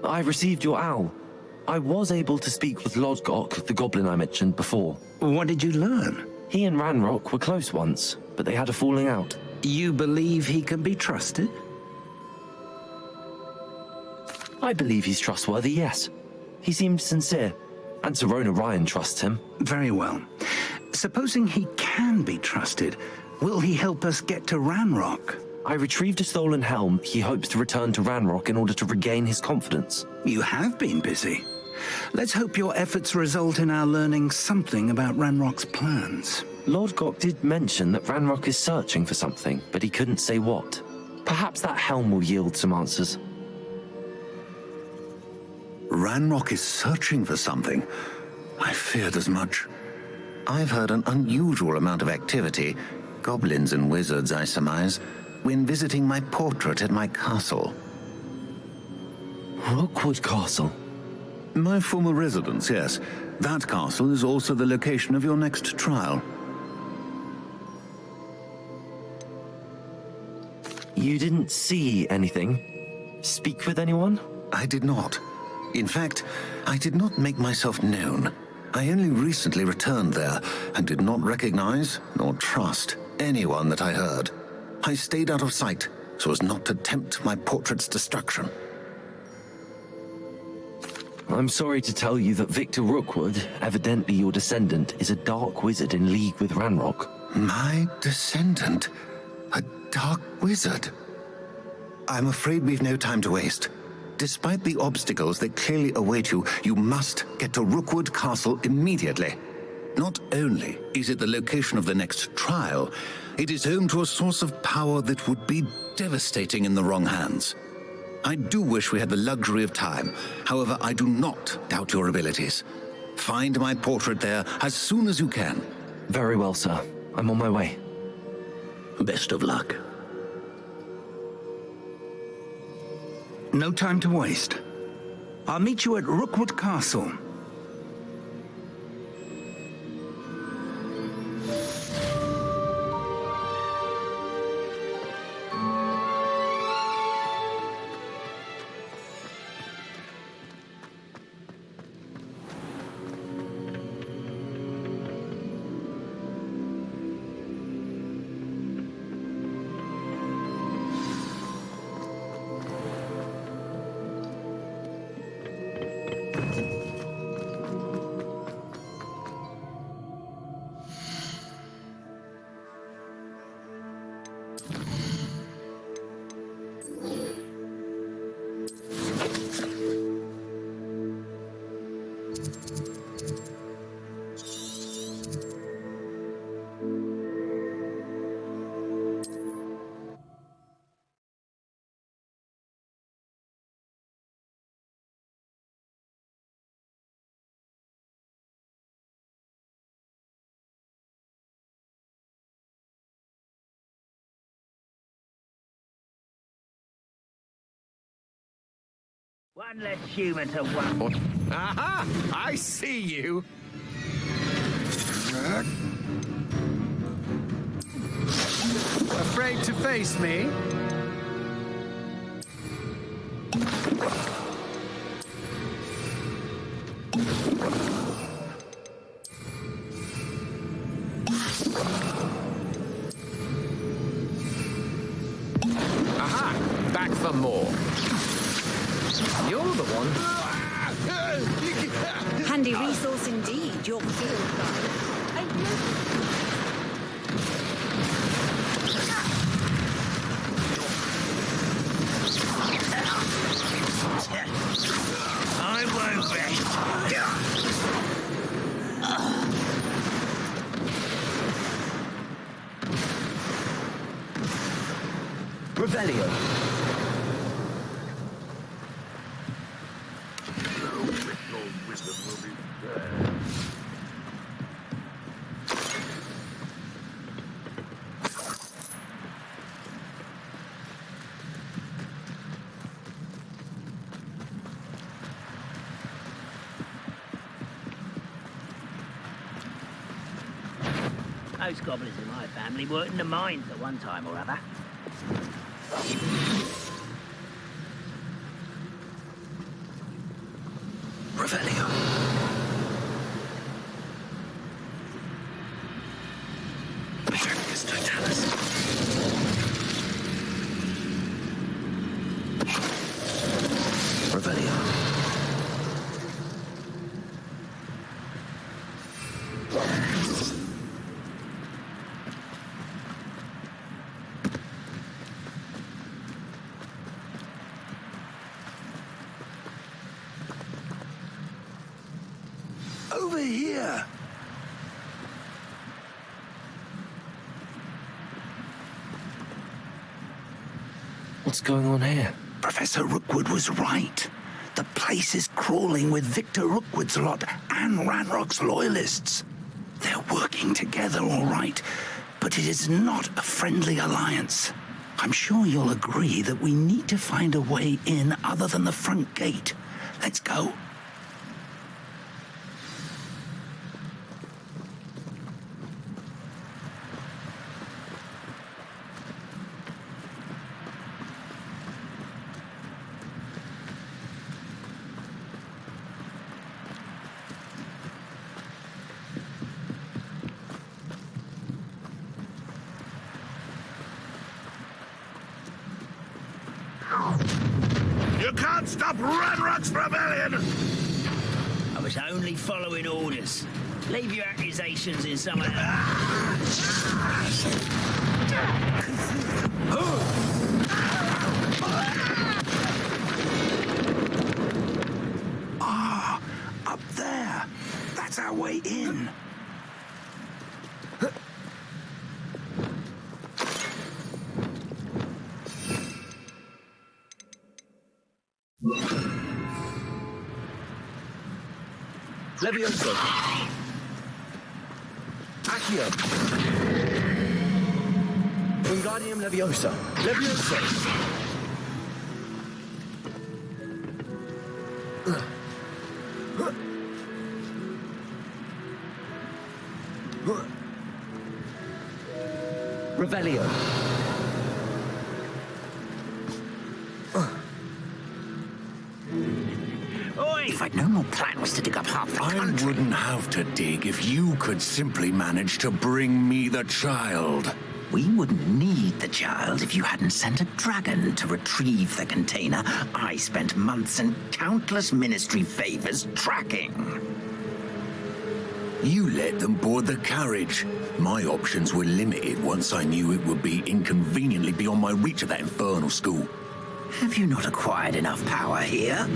B: I received your owl. I was able to speak with Lodgok, the goblin I mentioned before.
E: What did you learn?
B: He and Ranrock were close once, but they had a falling out.
E: You believe he can be trusted?
B: I believe he's trustworthy, yes. He seemed sincere, and Serona Ryan trusts him.
E: Very well. Supposing he can be trusted, will he help us get to Ranrock?
B: I retrieved a stolen helm. He hopes to return to Ranrock in order to regain his confidence.
E: You have been busy. Let's hope your efforts result in our learning something about Ranrock's plans.
B: Lodgok did mention that Ranrock is searching for something, but he couldn't say what. Perhaps that helm will yield some answers.
L: Ranrock is searching for something. I feared as much. I've heard an unusual amount of activity, goblins and wizards, I surmise, when visiting my portrait at my castle.
B: Rookwood Castle?
L: My former residence, yes. That castle is also the location of your next trial.
B: You didn't see anything? Speak with anyone?
L: I did not. In fact, I did not make myself known. I only recently returned there and did not recognize nor trust anyone that I heard. I stayed out of sight so as not to tempt my portrait's destruction.
B: I'm sorry to tell you that Victor Rookwood, evidently your descendant, is a dark wizard in league with Ranrock.
L: My descendant? A dark wizard? I'm afraid we've no time to waste. Despite the obstacles that clearly await you, you must get to Rookwood Castle immediately. Not only is it the location of the next trial, it is home to a source of power that would be devastating in the wrong hands. I do wish we had the luxury of time. However, I do not doubt your abilities. Find my portrait there as soon as you can.
B: Very well, sir. I'm on my way.
K: Best of luck.
E: No time to waste. I'll meet you at Rookwood Castle.
M: One less human to one.
D: Aha! I see you! Afraid to face me? Aha! Back for more.
J: You're the one.
N: Handy resource indeed, your field guide.
M: I won't rest.
J: Revelio.
M: Those goblins in my family worked in the mines at one time or other.
B: Revelio. Mechanicus totalis. Revelio.
E: Over here!
B: What's going on here?
E: Professor Rookwood was right. The place is crawling with Victor Rookwood's lot and Ranrock's loyalists. They're working together, all right, but it is not a friendly alliance. I'm sure you'll agree that we need to find a way in other than the front gate. Let's go.
K: You can't stop Ranrock's rebellion!
M: I was only following orders. Leave your accusations in some of the...
E: Ah, up there. That's our way in.
B: Levioso. Accio. Wingardium Leviosa. Levioso. Revelio.
K: If I'd known your plan was to dig up half the country... I wouldn't have to dig if you could simply manage to bring me the child. We wouldn't need the child if you hadn't sent a dragon to retrieve the container I spent months and countless ministry favors tracking. You let them board the carriage. My options were limited once I knew it would be inconveniently beyond my reach at that infernal school. Have you not acquired enough power here?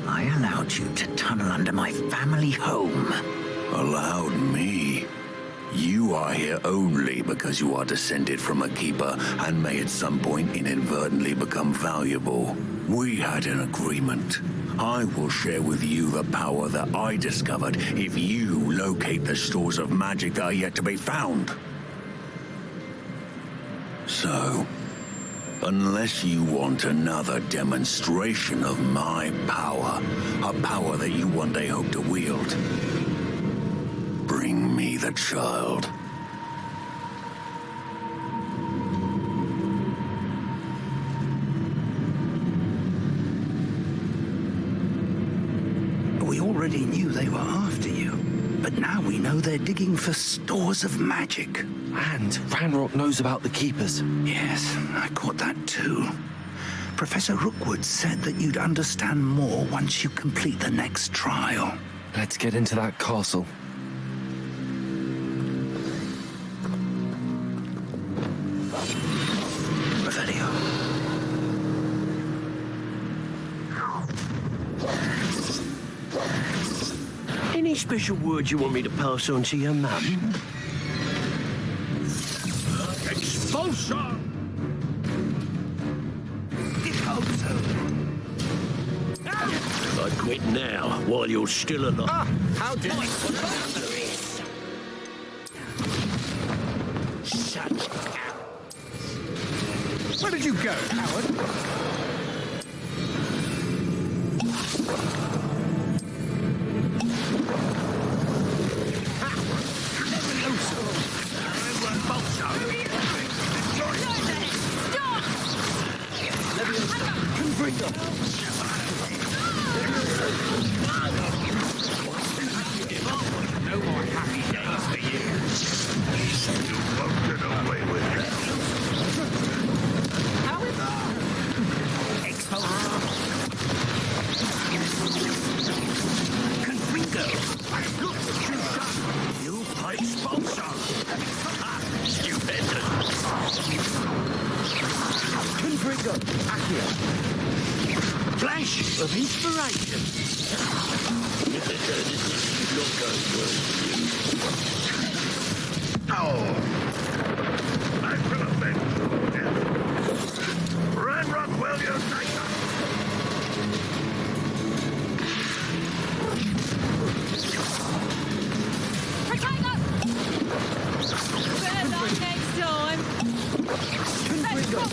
K: I allowed you to tunnel under my family home. Allowed me? You are here only because you are descended from a keeper and may at some point inadvertently become valuable. We had an agreement. I will share with you the power that I discovered if you locate the stores of magic that are yet to be found. So, unless you want another demonstration of my power, a power that you one day hope to wield, bring me the child.
E: We already knew they were after you, but now we know they're digging for stores of magic.
B: And Ranrock knows about the Keepers.
E: Yes, I caught that too. Professor Rookwood said that you'd understand more once you complete the next trial.
B: Let's get into that castle.
E: Revelio.
K: Any special words you want me to pass on to your mum? Expulsor! I quit now, while you're still alive.
D: Ah, how did I...
K: Shut up.
D: Where did you go, Howard?
K: No more happy days for you. You won't get away with that. Confringo! Look what you've done! You pipe sponsor! Stupendous!
B: Confringo! Accio!
K: Flash of inspiration! This is not going well. Oh! I will avenge your death! Ranrock will unite us!
C: Protect us! Better luck next time!
B: Confringo!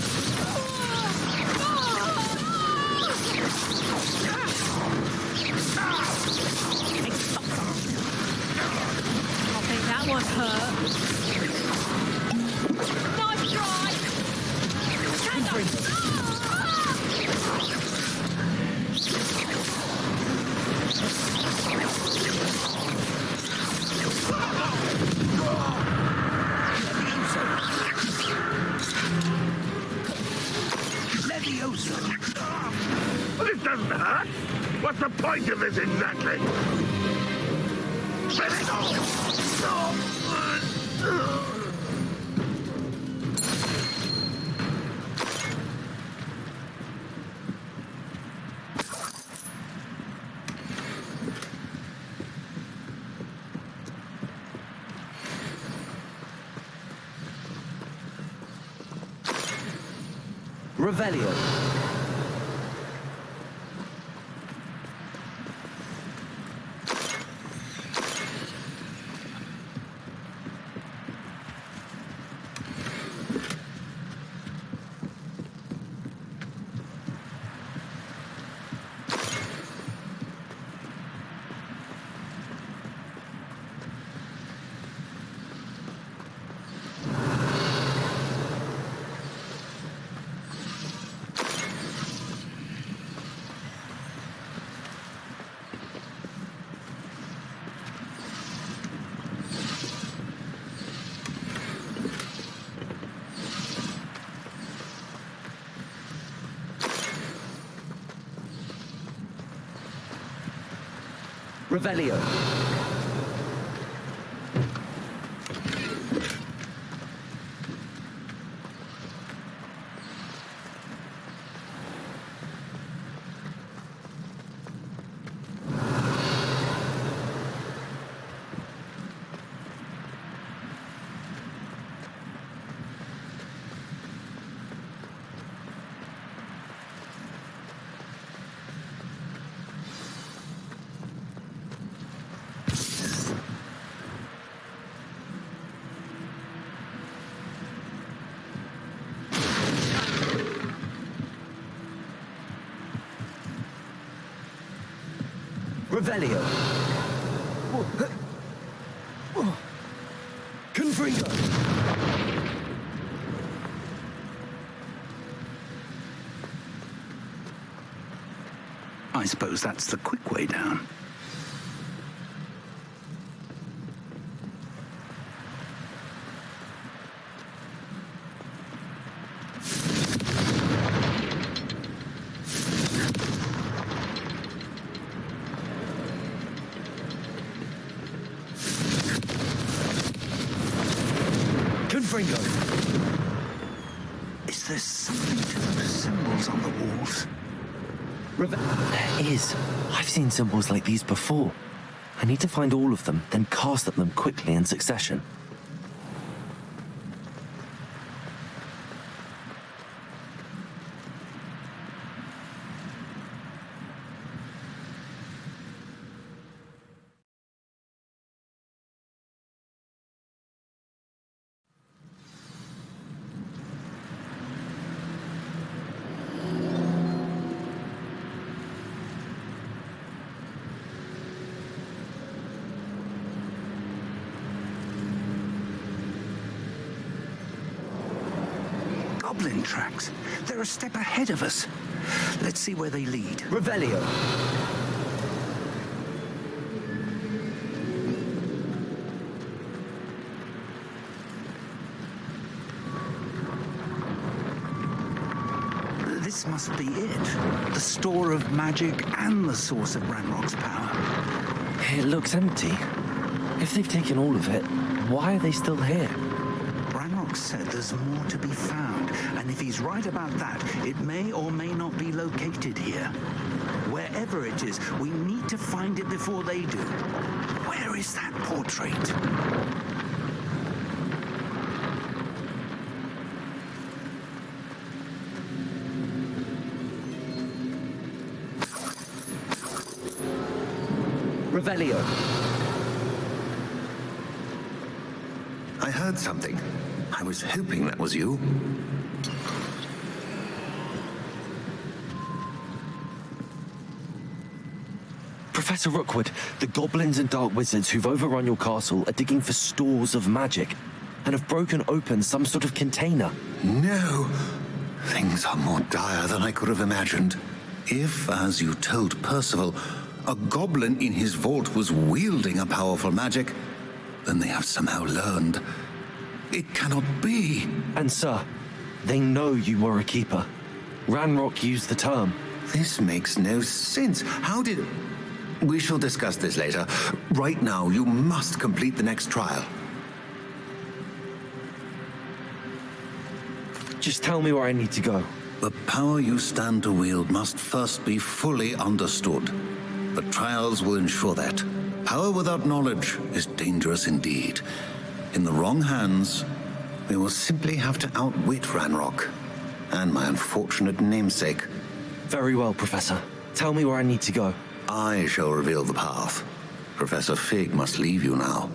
C: I think that one hurt. Nice try!
O: This doesn't hurt. What's the point of this exactly? Let it go!
B: Revelio. Revelio. Revelio. Confringo.
E: I suppose that's the quick way down. Is there something to those symbols on the walls?
B: There is. I've seen symbols like these before. I need to find all of them, then cast at them quickly in succession.
E: Goblin tracks. They're a step ahead of us. Let's see where they lead.
B: Revelio.
E: This must be it. The store of magic and the source of Ranrock's power.
B: It looks empty. If they've taken all of it, why are they still here?
E: Ranrock said there's more to be found, and if he's right about that, it may or may not be located here. Wherever it is, we need to find it before they do. Where is that portrait?
B: Revelio.
L: I heard something. I was hoping that was you.
B: Professor Rookwood, the goblins and dark wizards who've overrun your castle are digging for stores of magic and have broken open some sort of container.
L: No! Things are more dire than I could have imagined. If, as you told Percival, a goblin in his vault was wielding a powerful magic, then they have somehow learned. It cannot be.
B: And sir, they know you were a keeper. Ranrock used the term.
L: This makes no sense. How did... We shall discuss this later. Right now, you must complete the next trial.
B: Just tell me where I need to go.
L: The power you stand to wield must first be fully understood. The trials will ensure that. Power without knowledge is dangerous indeed. In the wrong hands, we will simply have to outwit Ranrock and my unfortunate namesake.
B: Very well, Professor. Tell me where I need to go.
L: I shall reveal the path. Professor Fig must leave you now.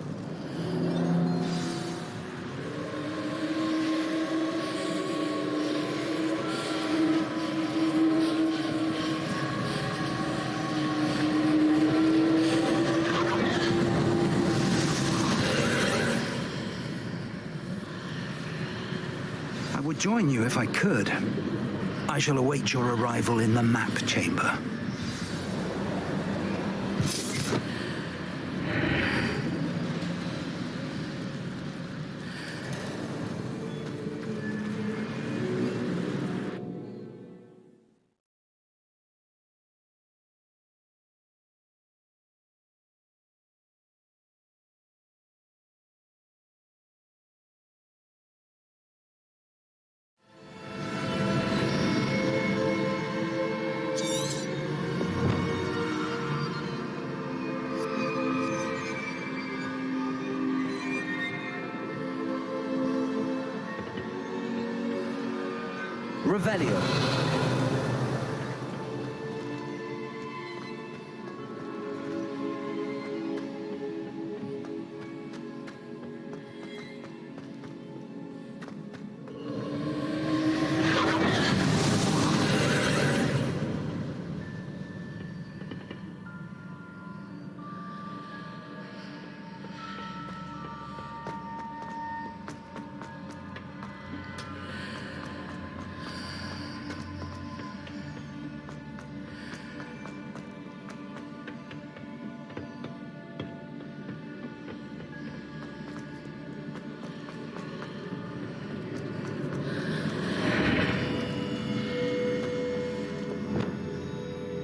E: I would join you if I could. I shall await your arrival in the map chamber.
B: Revelio.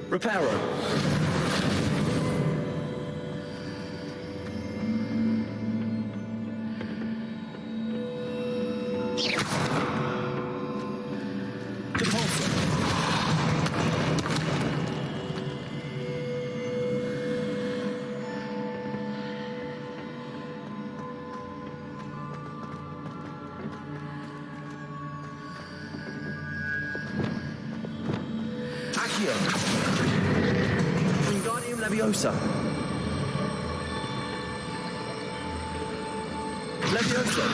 B: Reparo. Leviosa. Leviosa.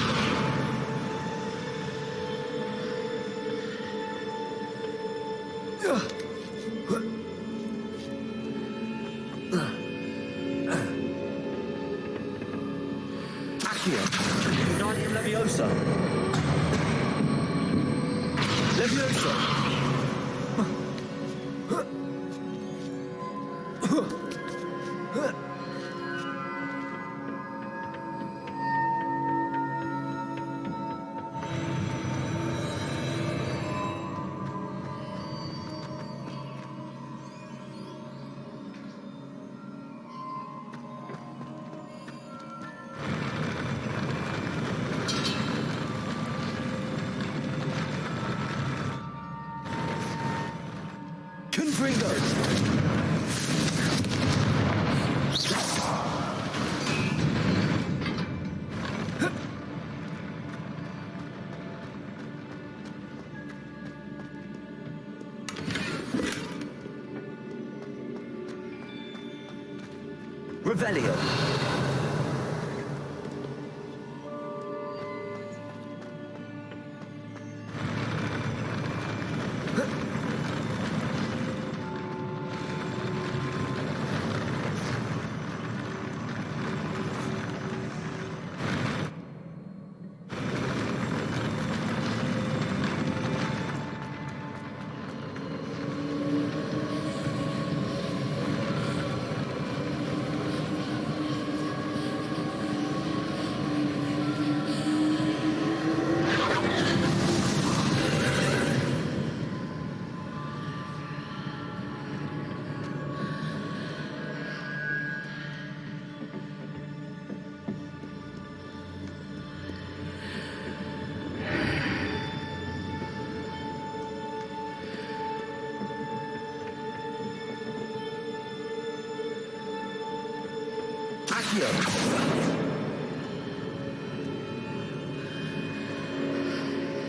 B: Accio. Guardian Leviosa. Leviosa. Revelio.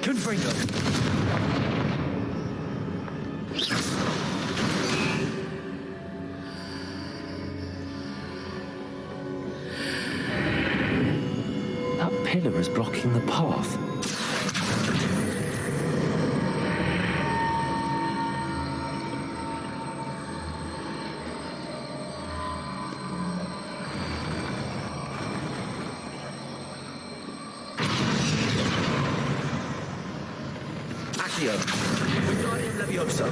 B: Confringo. That pillar is blocking the path. Accio. Wingardium Leviosa.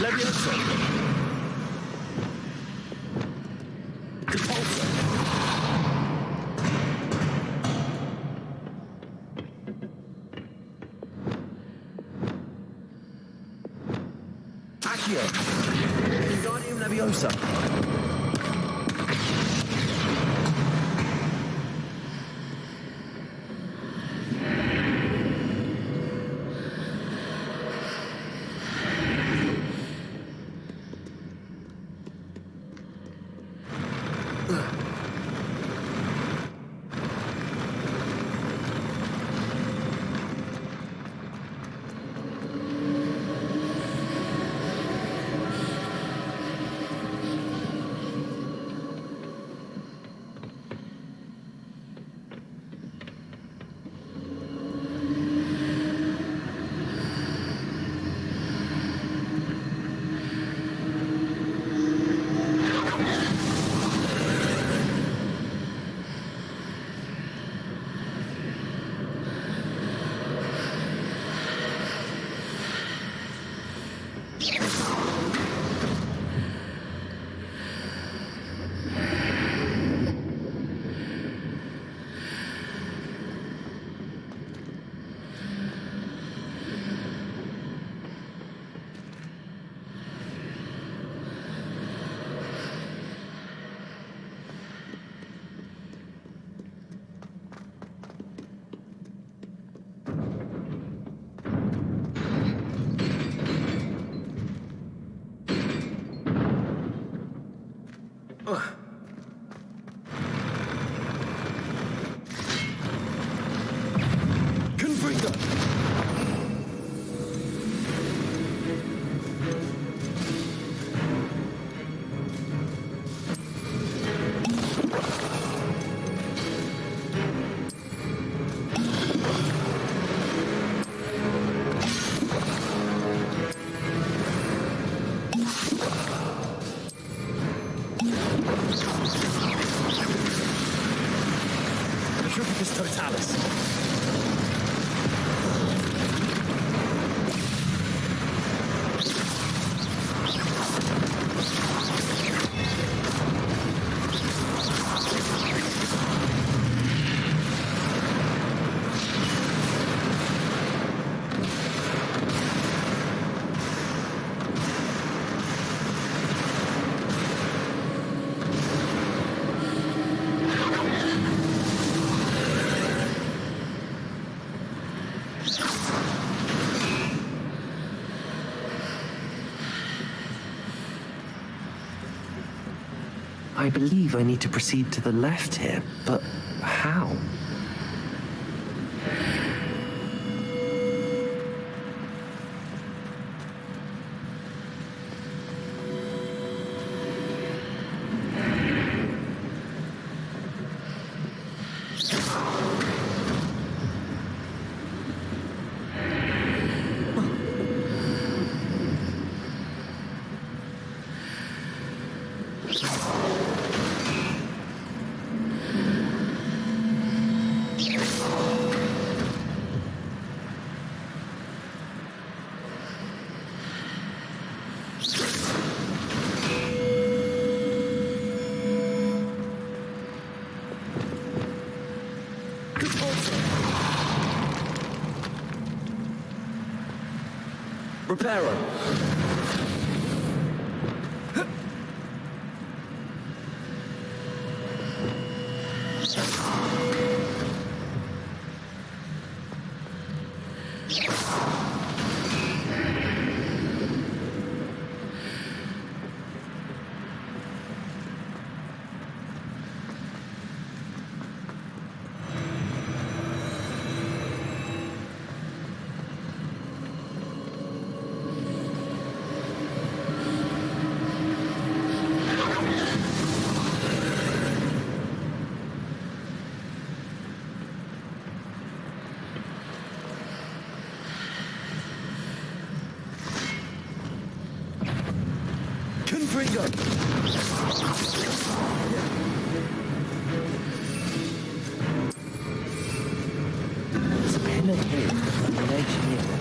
B: Leviosa. Repulsor. Accio. Wingardium Leviosa. I believe I need to proceed to the left here, but how? Reparo.
J: There's a pillar here, and an edge here.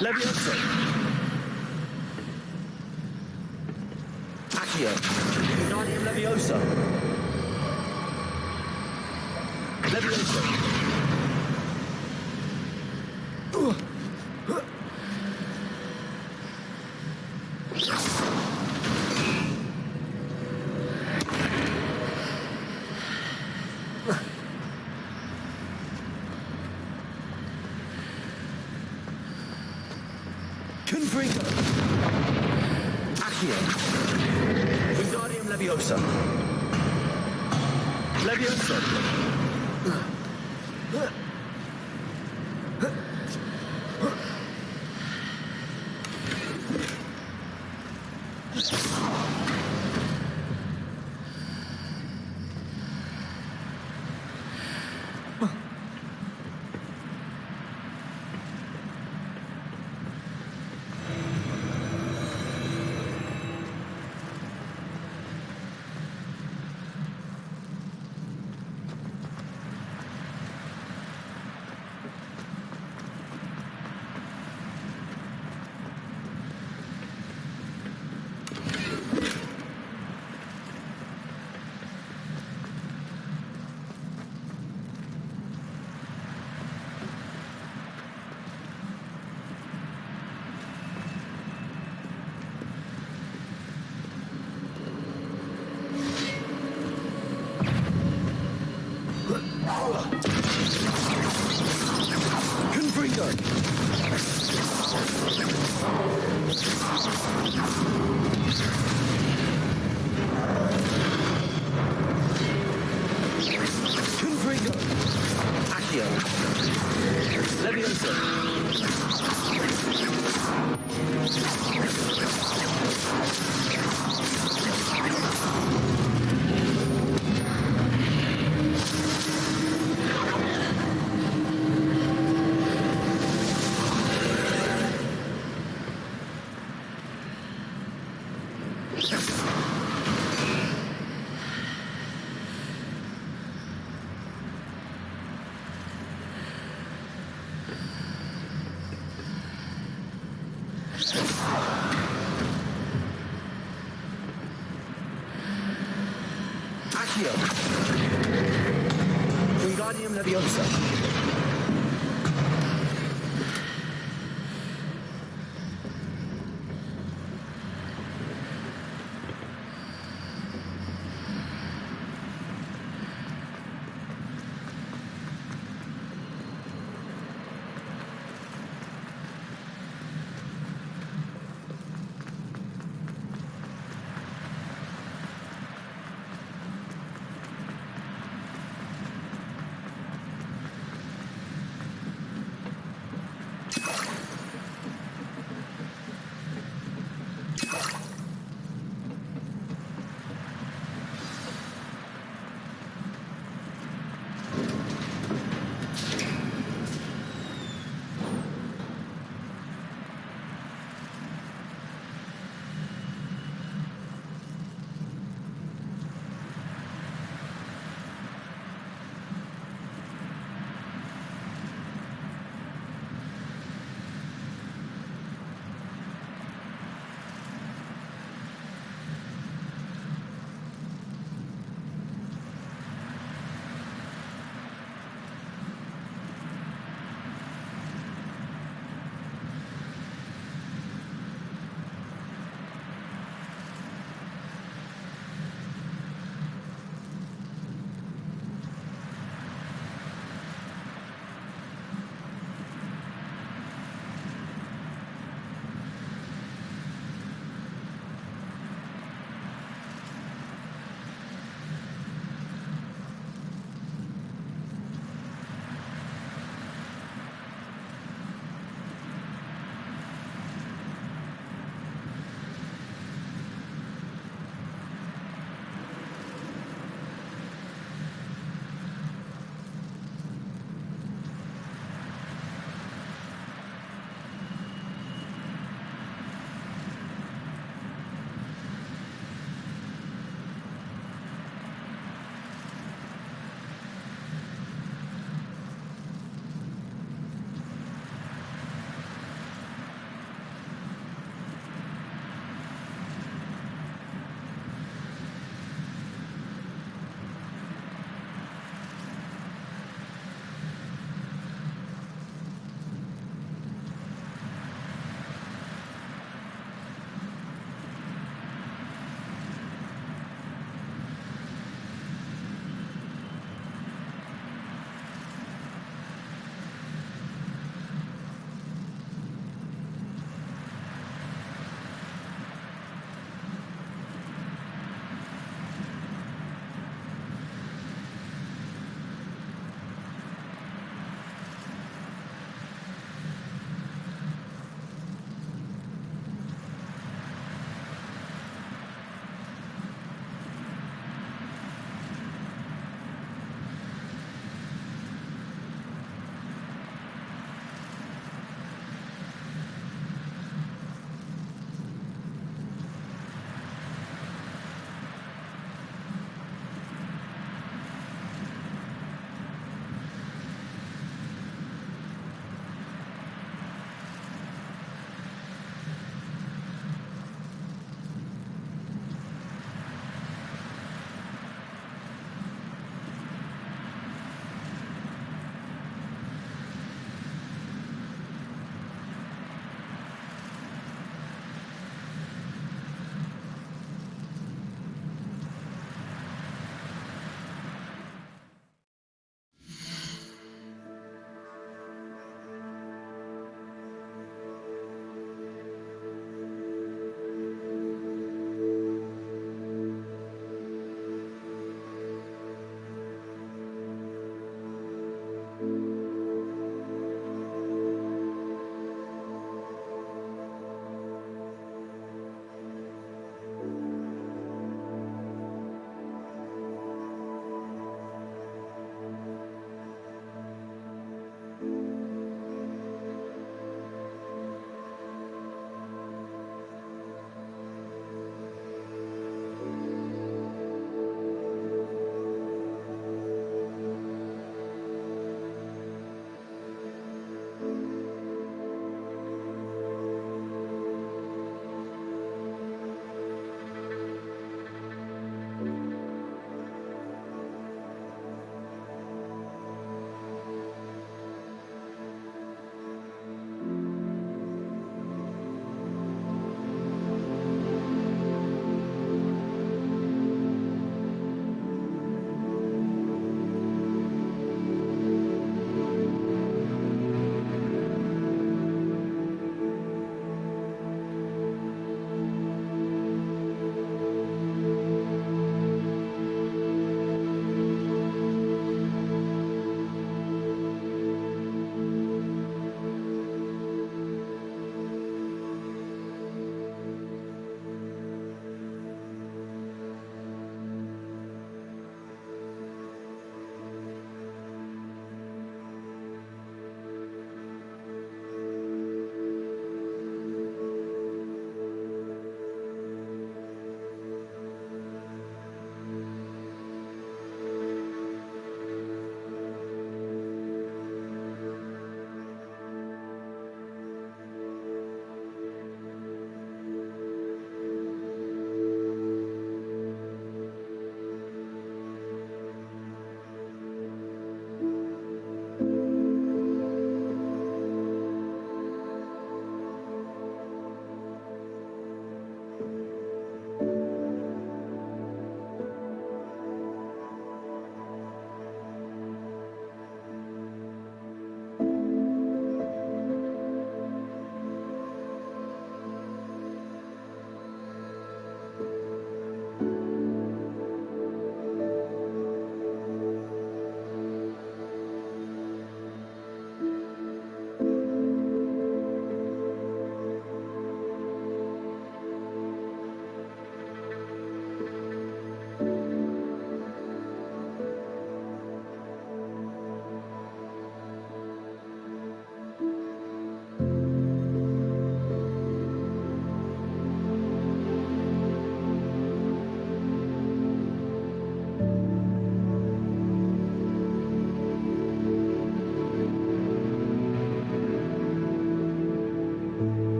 B: Leviosa. Accio. Wingardium Leviosa. Leviosa. Confringo. Accio. Wingardium Leviosa. Leviosa. Accio. Wingardium Leviosa.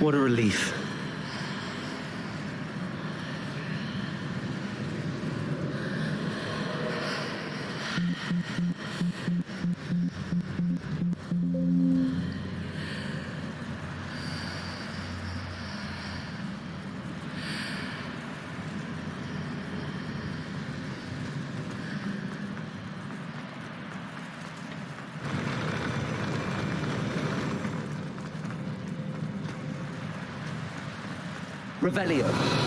E: What a relief. Revelio.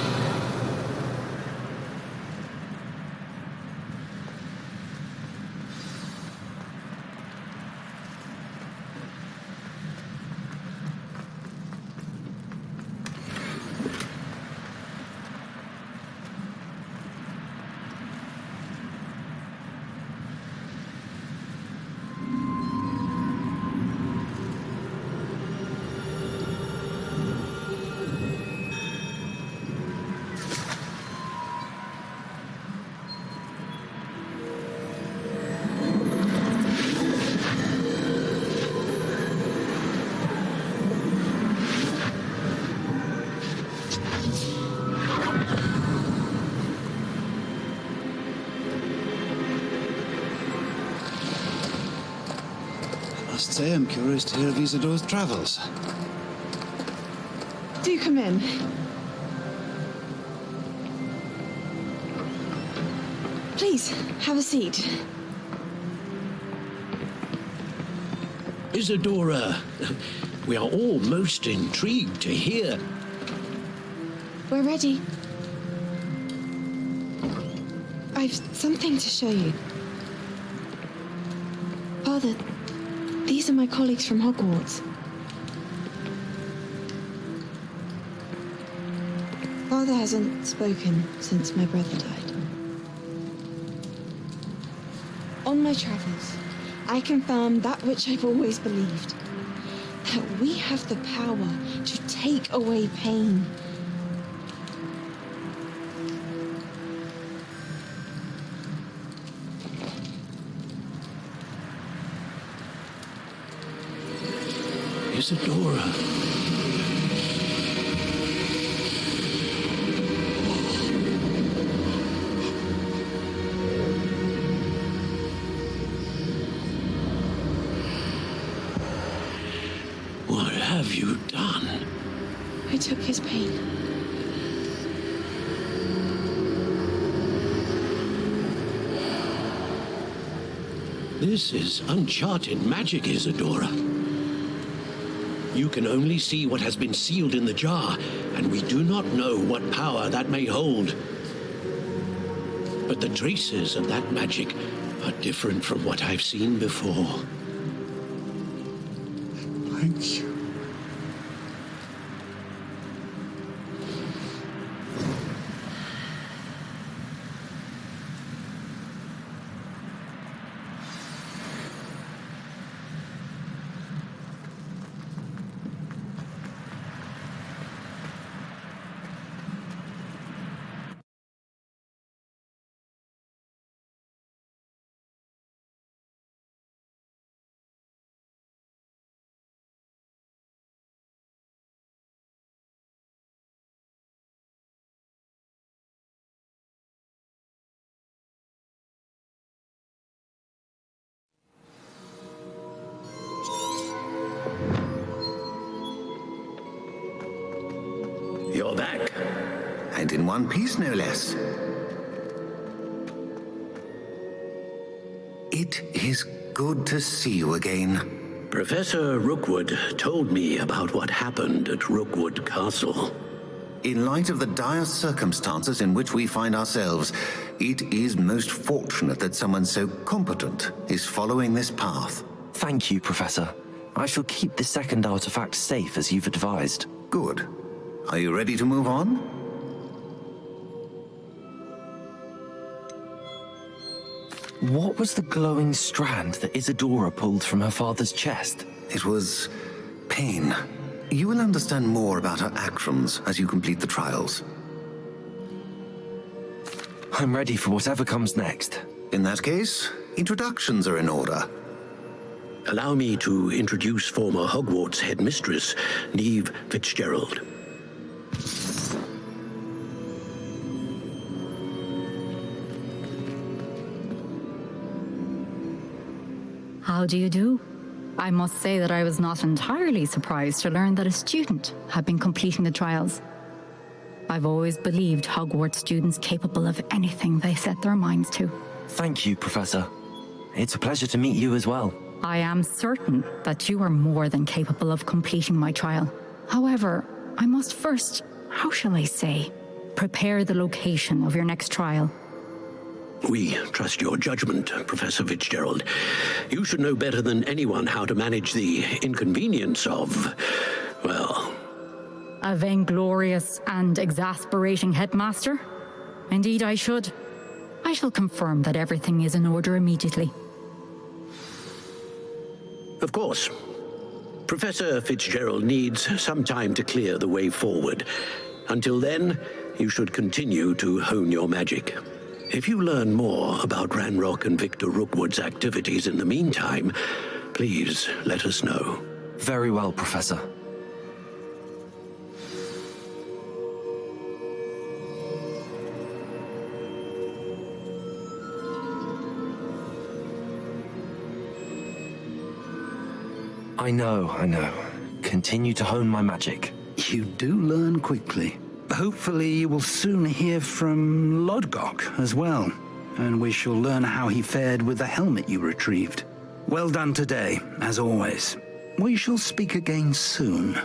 P: say I'm curious to hear of Isadore's travels.
Q: Do come in. Please, have a seat.
O: Isadora, we are all most intrigued to hear.
Q: We're ready. I've something to show you. Father, these are my colleagues from Hogwarts. Father hasn't spoken since my brother died. On my travels, I confirm that which I've always believed. That we have the power to take away pain.
O: Isadora. What have you done?
Q: I took his pain.
O: This is uncharted magic, Isadora. You can only see what has been sealed in the jar, and we do not know what power that may hold. But the traces of that magic are different from what I've seen before.
D: Thank you.
K: You're back. And in one piece, no less. It is good to see you again.
O: Professor Rookwood told me about what happened at Rookwood Castle.
K: In light of the dire circumstances in which we find ourselves, it is most fortunate that someone so competent is following this path.
B: Thank you, Professor. I shall keep the second artifact safe as you've advised.
K: Good. Are you ready to move on?
B: What was the glowing strand that Isadora pulled from her father's chest?
K: It was pain. You will understand more about her actions as you complete the trials.
B: I'm ready for whatever comes next.
K: In that case, introductions are in order.
O: Allow me to introduce former Hogwarts headmistress, Neve Fitzgerald.
R: How do you do? I must say that I was not entirely surprised to learn that a student had been completing the trials. I've always believed Hogwarts students capable of anything they set their minds to.
B: Thank you, Professor. It's a pleasure to meet you as well.
R: I am certain that you are more than capable of completing my trial. However, I must first, how shall I say, prepare the location of your next trial.
O: We trust your judgment, Professor Fitzgerald. You should know better than anyone how to manage the inconvenience of, well...
R: A vainglorious and exasperating headmaster? Indeed I should. I shall confirm that everything is in order immediately.
O: Of course. Professor Fitzgerald needs some time to clear the way forward. Until then, you should continue to hone your magic. If you learn more about Ranrock and Victor Rookwood's activities in the meantime, please let us know.
B: Very well, Professor. I know. Continue to hone my magic.
E: You do learn quickly. Hopefully you will soon hear from Lodgok as well, and we shall learn how he fared with the helmet you retrieved. Well done today, as always. We shall speak again soon.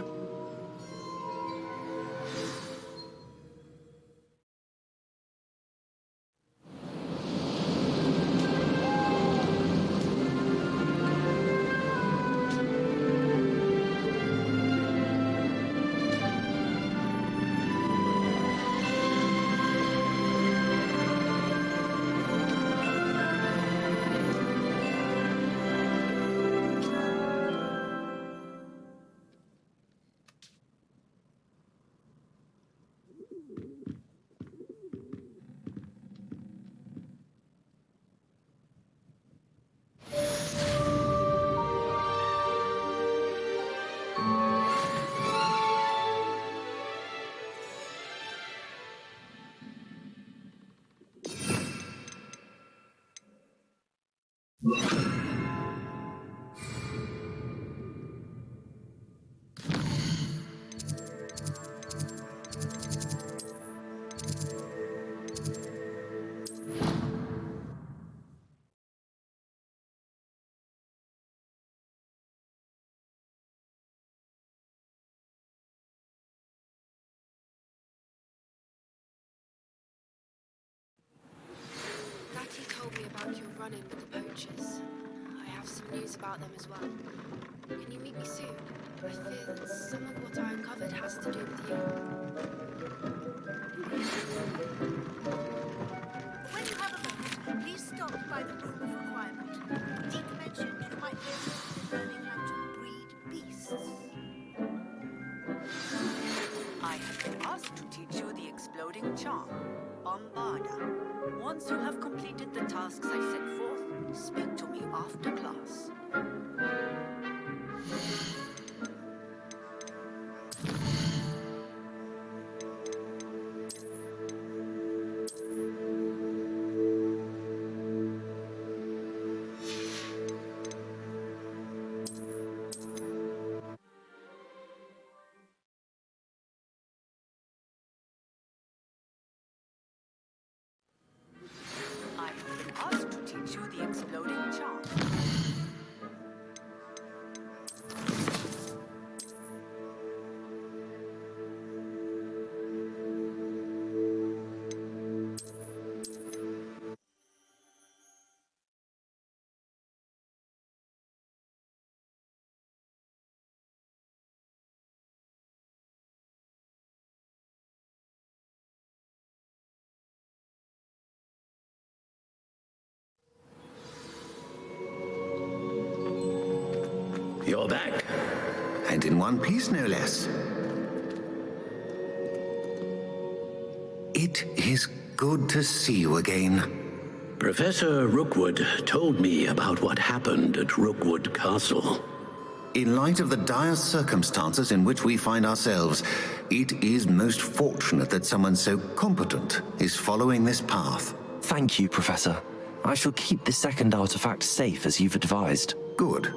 S: Natty told me about your run-in with the poachers. I have some news about them as well. Can you meet me soon? I fear that some of what I uncovered has to do with you.
T: When you have a moment, please stop by the room of requirement. Deep mentioned you might be interested in learning how to breed beasts.
N: I have been asked to teach you the exploding charm, Bombarda. Once you have completed the tasks I set forth, speak to me after class. I have been asked to teach you the exploding charm.
L: You're back. And in one piece, no less. It is good to see you again.
O: Professor Rookwood told me about what happened at Rookwood Castle.
L: In light of the dire circumstances in which we find ourselves, it is most fortunate that someone so competent is following this path.
B: Thank you, Professor. I shall keep the second artifact safe as you've advised.
L: Good.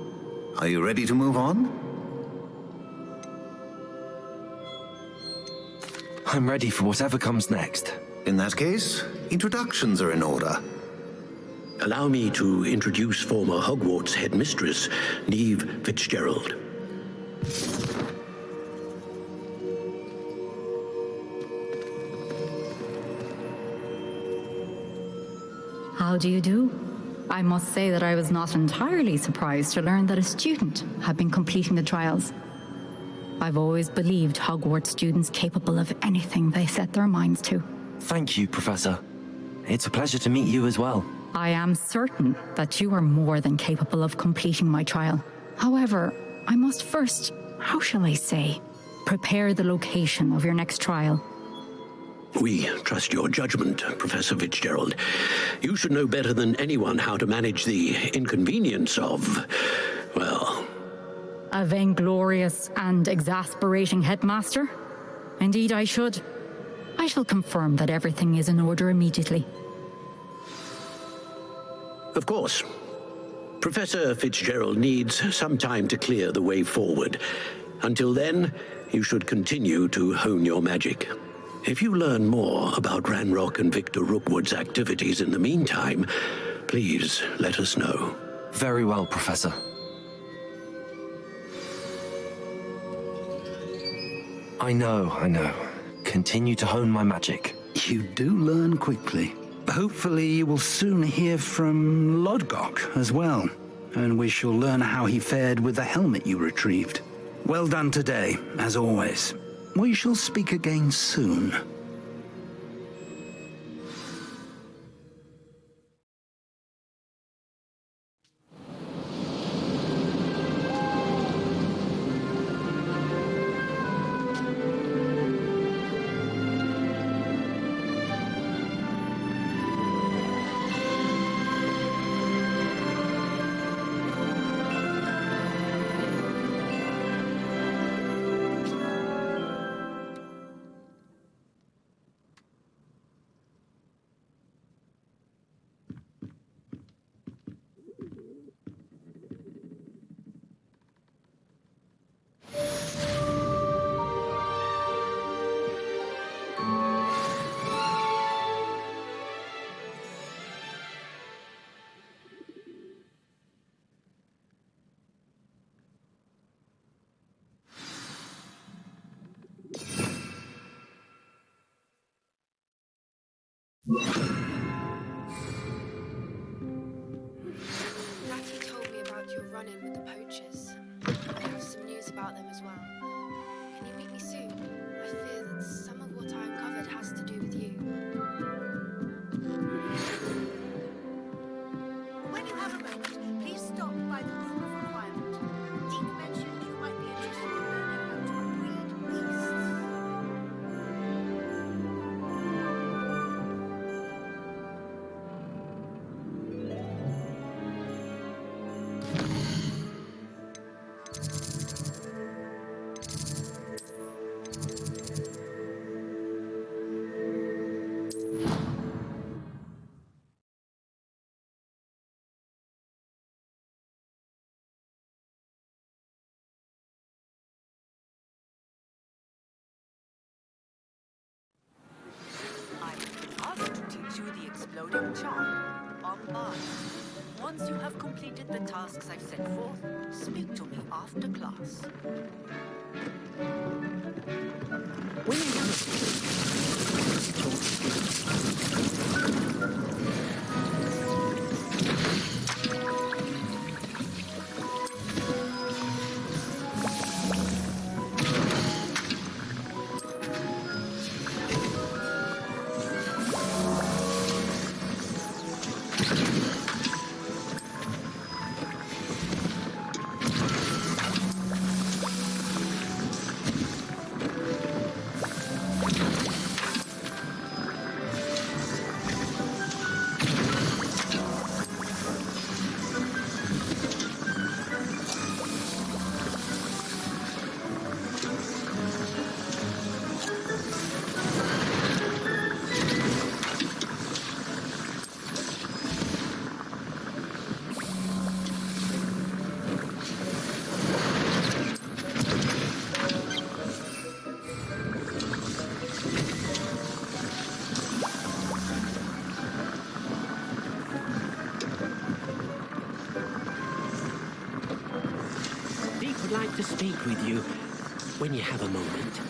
L: Are you ready to move on?
B: I'm ready for whatever comes next.
L: In that case, introductions are in order.
O: Allow me to introduce former Hogwarts headmistress, Neve Fitzgerald.
R: How do you do? I must say that I was not entirely surprised to learn that a student had been completing the trials. I've always believed Hogwarts students capable of anything they set their minds to.
B: Thank you, Professor. It's a pleasure to meet you as well.
R: I am certain that you are more than capable of completing my trial. However, I must first, how shall I say, prepare the location of your next trial.
O: We trust your judgment, Professor Fitzgerald. You should know better than anyone how to manage the inconvenience of, well...
R: A vainglorious and exasperating headmaster? Indeed I should. I shall confirm that everything is in order immediately.
O: Of course. Professor Fitzgerald needs some time to clear the way forward. Until then, you should continue to hone your magic. If you learn more about Ranrock and Victor Rookwood's activities in the meantime, please let us know.
B: Very well, Professor. I know. Continue to hone my magic.
E: You do learn quickly. Hopefully you will soon hear from Lodgok as well, and we shall learn how he fared with the helmet you retrieved. Well done today, as always. We shall speak again soon.
S: Natty told me about your run-in with the poachers. I have some news about them as well. Can you meet me soon? I fear that some of what I uncovered has to do with you.
T: When you have a moment, please stop by the room of requirement. Deek mentioned you might be interested in learning how to breed beasts.
N: I've been asked to teach you the exploding charm, Bombard. Once you have completed the tasks I've set forth, speak to me after class.
O: Would like to speak with you when you have a moment.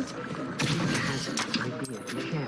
D: child. He has an idea to share.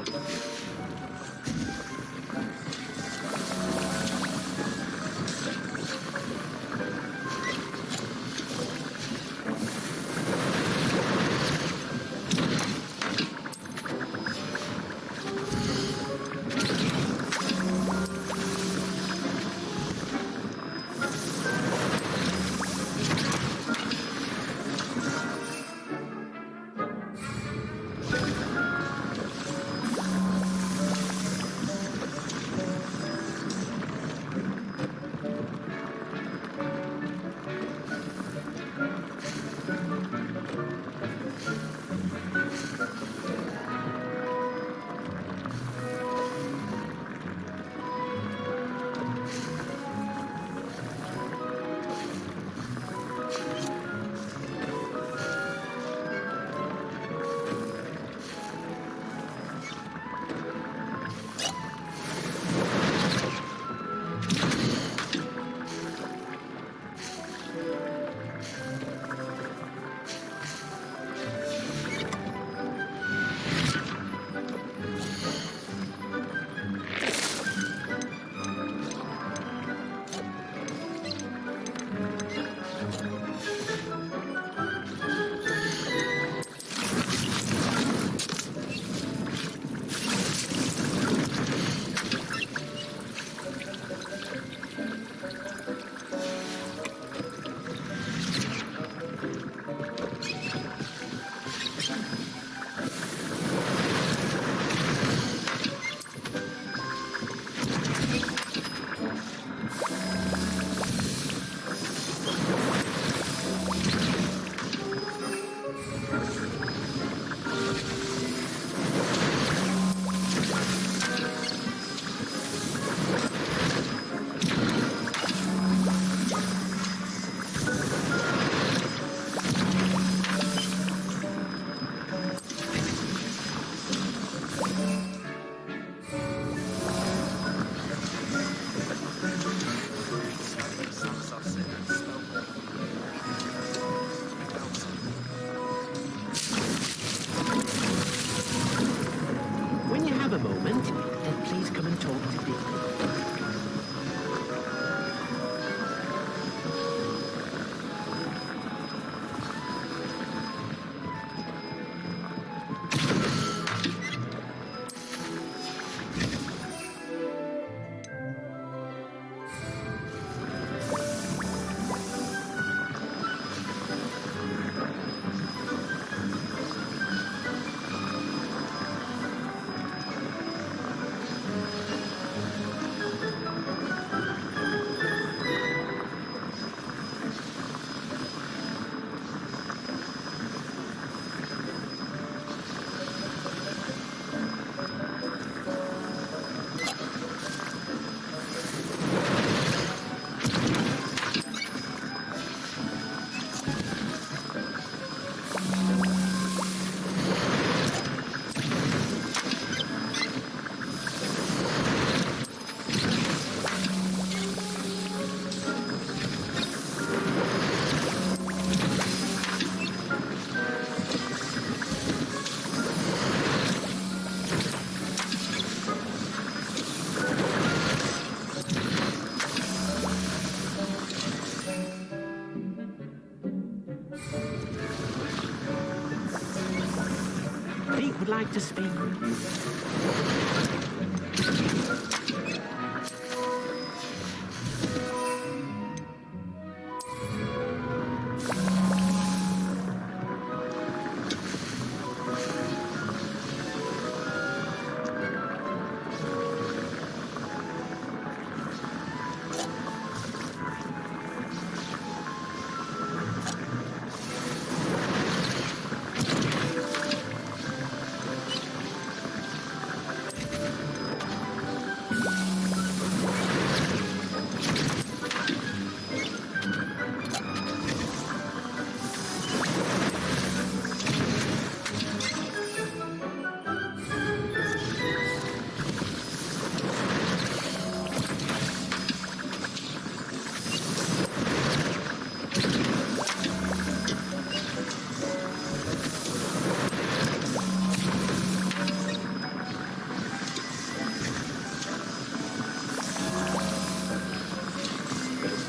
U: Would like to speak with you.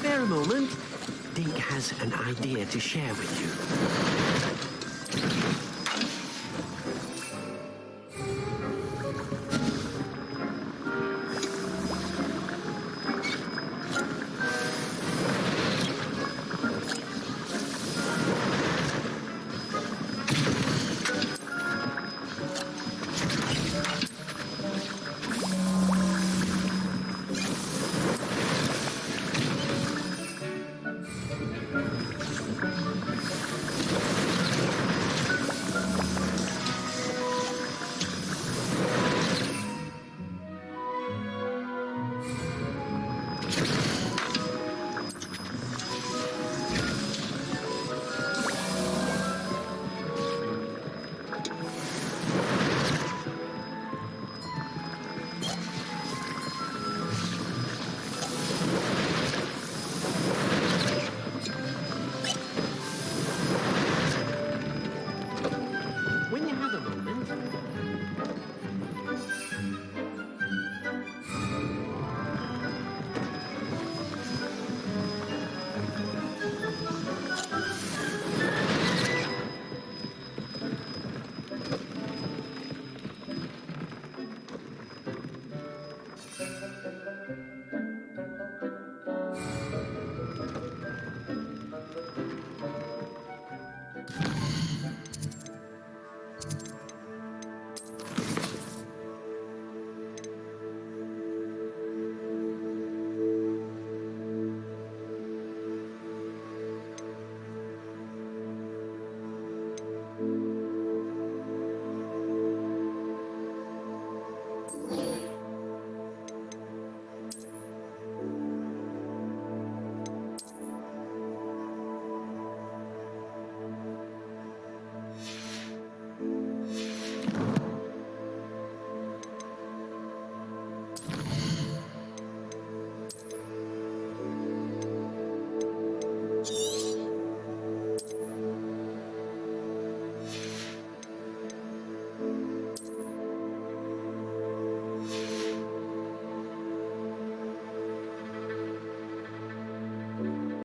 O: Spare a moment. Deke has an idea to share with you.